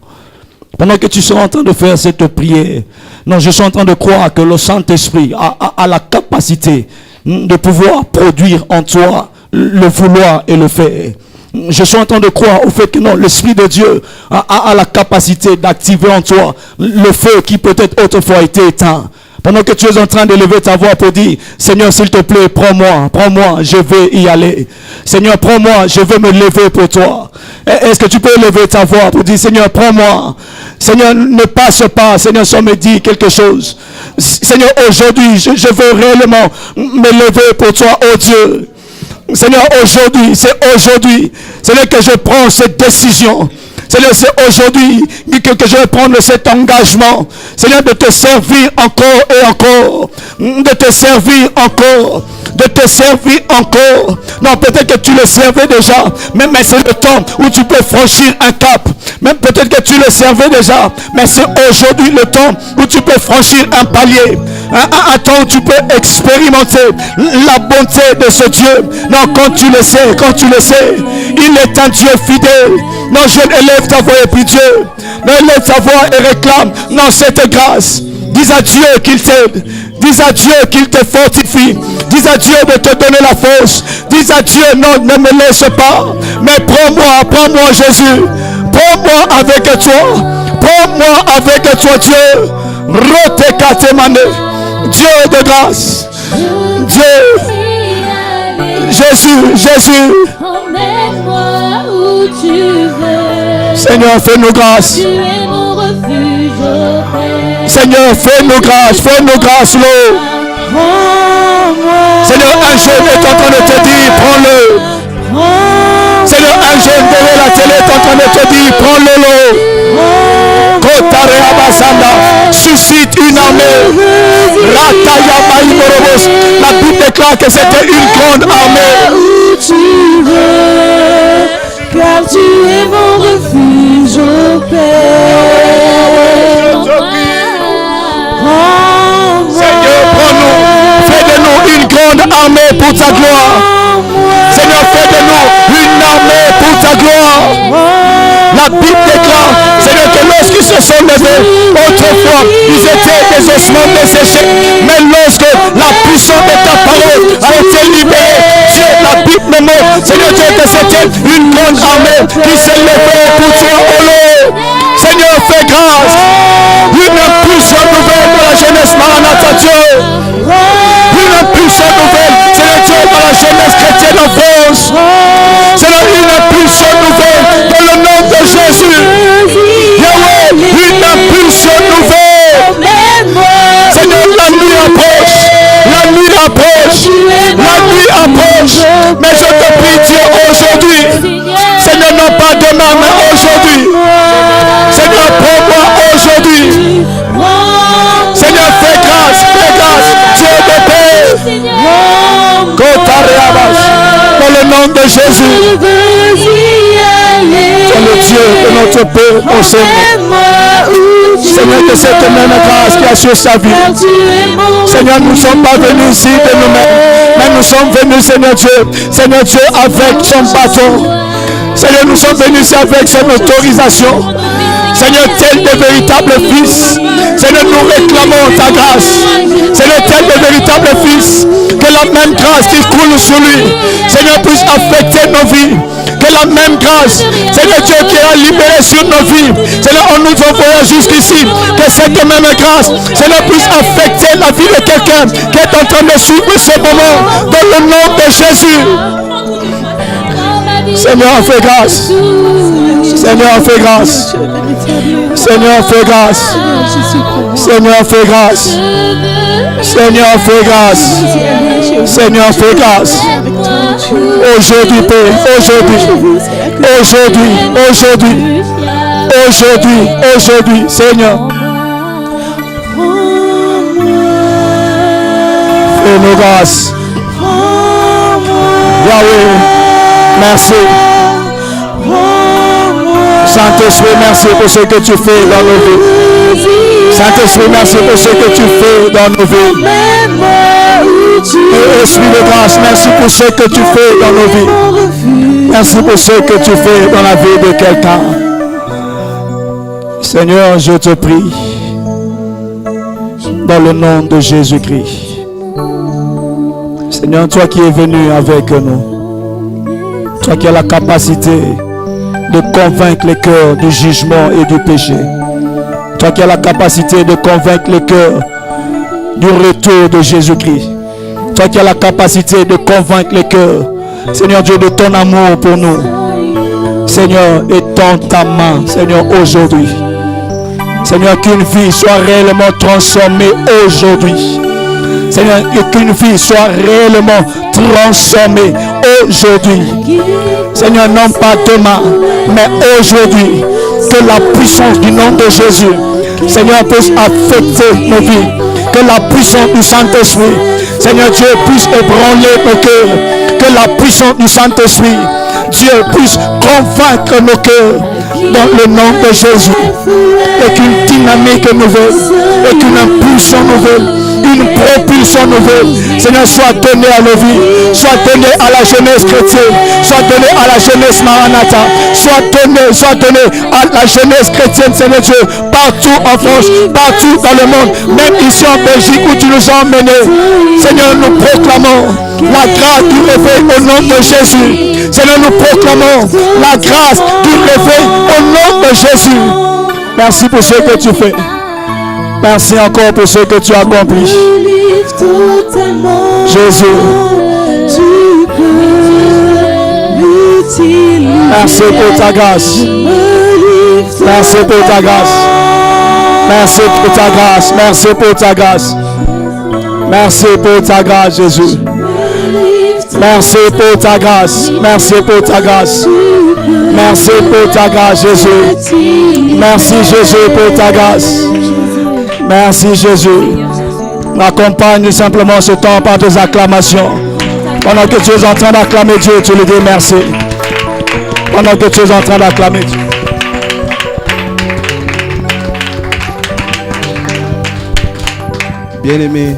Pendant que tu seras en train de faire cette prière, non, je suis en train de croire que le Saint-Esprit a la capacité de pouvoir produire en toi le vouloir et le faire. Je suis en train de croire au fait que non, l'Esprit de Dieu a la capacité d'activer en toi le feu qui peut-être autrefois été éteint. Pendant que tu es en train de lever ta voix pour dire, Seigneur, s'il te plaît, prends-moi, je vais y aller. Seigneur, prends-moi, je veux me lever pour toi. Est-ce que tu peux lever ta voix pour dire, Seigneur, prends-moi. Seigneur, ne passe pas, Seigneur, sans me dire quelque chose. Seigneur, aujourd'hui, je veux réellement me lever pour toi, oh Dieu. Seigneur, aujourd'hui, c'est aujourd'hui, Seigneur, que je prends cette décision. Seigneur, c'est aujourd'hui que je vais prendre cet engagement, Seigneur, de te servir encore et encore, de te servir encore, de te servir encore. Non, peut-être que tu le servais déjà, mais c'est le temps où tu peux franchir un cap. Même peut-être que tu le servais déjà, mais c'est aujourd'hui le temps où tu peux franchir un palier. Un temps où tu peux expérimenter la bonté de ce Dieu. Non, quand tu le sais, il est un Dieu fidèle. Non, jeune, élève ta voix et prie Dieu. Non, élève ta voix et réclame, non, cette grâce. Dis à Dieu qu'il t'aide. Dis à Dieu qu'il te fortifie. Dis à Dieu de te donner la force. Dis à Dieu, non, ne me laisse pas. Mais prends-moi Jésus. Prends-moi avec toi. Prends-moi avec toi, Dieu. Rotekatemane. Dieu de grâce. Dieu. Jésus. Emmène-moi où tu veux. Seigneur, fais-nous grâce. Tu es mon refuge, oh Père. Seigneur, fais-nous grâce, Lord. Seigneur, un jeune est en train de te dire, prends-le. Seigneur, un jeune derrière la télé est en train de te dire, prends-le, Lord. Kotare Abasanda, suscite une armée. Rataya Maïmorobos. La Bible déclare que c'était une grande armée. Où tu veux, car tu es mon refuge, oh Père. Seigneur, prends-nous, fais de nous une grande armée pour ta gloire. Seigneur, fais de nous une armée pour ta gloire. La Bible déclare, Seigneur, que lorsqu'ils se sont levés, autrefois, ils étaient des ossements desséchés. Mais lorsque la puissance de ta parole a été libérée, Dieu, la Bible me montre, Seigneur Dieu, que c'était une grande armée qui s'est levée pour toi, oh Lord. Seigneur, fais grâce. Une impulsion nouvelle pour la jeunesse Maranatha, Dieu. Une impulsion nouvelle, Seigneur Dieu, pour la jeunesse chrétienne en France. Seigneur, une impulsion nouvelle dans le nom de Jésus. Yahweh, une impulsion nouvelle. Seigneur, la nuit approche. La nuit approche. La nuit approche. Mais je te prie, Dieu, aujourd'hui. Seigneur, non pas demain, mais aujourd'hui. Seigneur, prends-moi aujourd'hui. Seigneur, fais grâce. Dieu de paix. Dans le nom de Jésus. Dans le Dieu de notre paix, mon Seigneur. Seigneur, que cette même grâce qui assure sa vie. Seigneur, nous ne sommes pas venus ici de nous-mêmes, mais nous sommes venus, Seigneur Dieu, avec son bâton. Seigneur, nous sommes venus ici avec son autorisation. Seigneur, tel de véritables fils. Seigneur, nous réclamons ta grâce. Seigneur, tel de véritables fils. Que la même grâce qui coule sur lui, Seigneur, puisse affecter nos vies. Que la même grâce, Seigneur Dieu, qui a libéré sur nos vies, Seigneur, en nous envoyant jusqu'ici, que cette même grâce, Seigneur, puisse affecter la vie de quelqu'un qui est en train de suivre ce moment, dans le nom de Jésus. Seigneur, fais grâce. Seigneur, fais grâce. Seigneur, fais grâce. Seigneur, fais grâce. Seigneur, fais grâce. Seigneur, fais grâce. Aujourd'hui, Père, aujourd'hui, Seigneur. Fais-nous grâce. Yahweh, merci. Saint-Esprit, merci pour ce que tu fais dans nos vies. Saint-Esprit, merci pour ce que tu fais dans nos vies. Et Esprit de grâce, merci pour ce que tu fais dans nos vies. Merci pour ce que tu fais dans la vie de quelqu'un. Seigneur, je te prie, dans le nom de Jésus-Christ. Seigneur, toi qui es venu avec nous, toi qui as la capacité de convaincre les cœurs du jugement et du péché, toi qui as la capacité de convaincre les cœurs du retour de Jésus-Christ, toi qui as la capacité de convaincre les cœurs, Seigneur Dieu, de ton amour pour nous. Seigneur, étends ta main, Seigneur, aujourd'hui. Seigneur, qu'une vie soit réellement transformée aujourd'hui. Seigneur, qu'une vie soit réellement transformée aujourd'hui. Seigneur, non pas demain, mais aujourd'hui. Que la puissance du nom de Jésus, Seigneur, puisse affecter nos vies. Que la puissance du Saint-Esprit, Seigneur Dieu, puisse ébranler nos cœurs. Que la puissance du Saint-Esprit, Dieu, puisse convaincre nos cœurs dans le nom de Jésus. Et qu'une dynamique nouvelle, et qu'une impulsion nouvelle, une propulsion nouvelle, Seigneur, soit donnée à nos vies, soit donnée à la jeunesse chrétienne, soit donnée à la jeunesse Maranatha, soit donnée à la jeunesse chrétienne, Seigneur Dieu, partout en France, partout dans le monde, même ici en Belgique où tu nous as emmenés. Seigneur, nous proclamons la grâce du réveil au nom de Jésus. Seigneur, nous proclamons la grâce du réveil au nom de Jésus. Merci pour ce que tu fais. Merci encore pour ce que tu as accompli. Jésus. Merci pour ta grâce. Merci pour ta grâce. Merci pour ta grâce. Merci pour ta grâce. Merci pour ta grâce, Jésus. Merci pour ta grâce. Merci pour ta grâce. Merci pour ta grâce, Jésus. Merci, Jésus, pour ta grâce. Merci, Jésus. Accompagne simplement ce temps par tes acclamations. Pendant que tu es en train d'acclamer Dieu, tu lui dis merci. Pendant que tu es en train d'acclamer Dieu. Bien-aimé,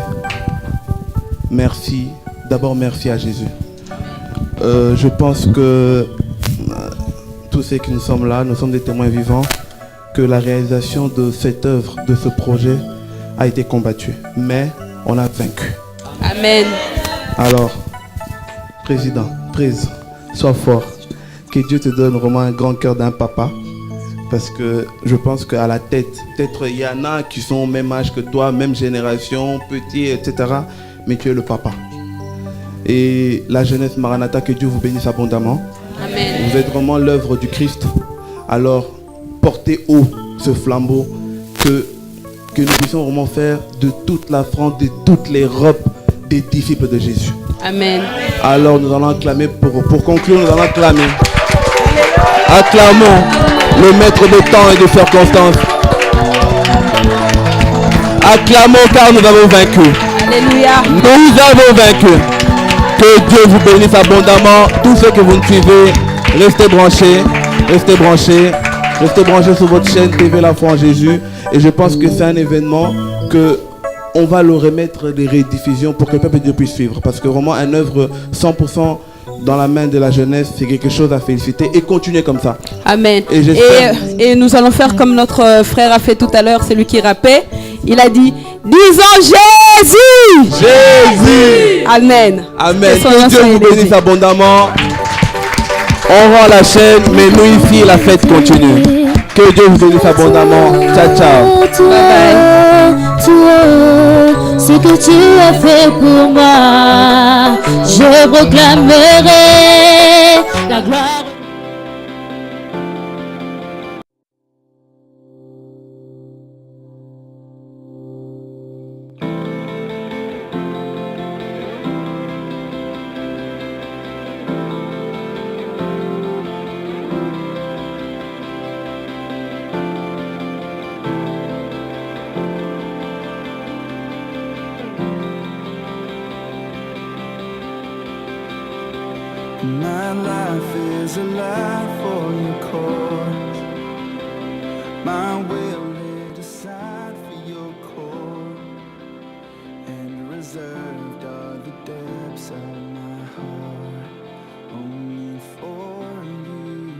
merci. D'abord, merci à Jésus. Je pense que tous ceux qui nous sommes là, nous sommes des témoins vivants que la réalisation de cette œuvre, de ce projet, a été combattue. Mais on a vaincu. Amen. Alors, président, sois fort. Que Dieu te donne vraiment un grand cœur d'un papa. Parce que je pense qu'à la tête, peut-être il y en a qui sont au même âge que toi, même génération, petits, etc. Mais tu es le papa. Et la jeunesse Maranatha, que Dieu vous bénisse abondamment. Amen. Vous êtes vraiment l'œuvre du Christ. Alors, portez haut ce flambeau que nous puissions vraiment faire de toute la France, de toute l'Europe, des disciples de Jésus. Amen. Alors nous allons acclamer, pour conclure, nous allons acclamer. Acclamons le maître de temps et de circonstances. Acclamons car nous avons vaincu. Alléluia. Nous avons vaincu. Que Dieu vous bénisse abondamment. Tous ceux que vous nous suivez, restez branchés, restez branchés, restez branchés sur votre chaîne TV La Foi en Jésus. Et je pense que c'est un événement que on va le remettre des rediffusions pour que le peuple de Dieu puisse suivre. Parce que vraiment, une œuvre 100% dans la main de la jeunesse, c'est quelque chose à féliciter et continuer comme ça. Amen. Et nous allons faire comme notre frère a fait tout à l'heure, celui qui rappait. Il a dit, disons Jésus. Jésus. Amen. Amen. Que Dieu vous bénisse abondamment. On rend la chaîne, mais nous ici, la fête continue. Que Dieu vous bénisse abondamment. Ciao, ciao. Bye bye. Toi, ce que tu as fait pour moi, je proclamerai la gloire. My life is a life for your cause. My will laid aside for your call, and reserved are the depths of my heart, only for you.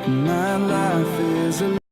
My life is a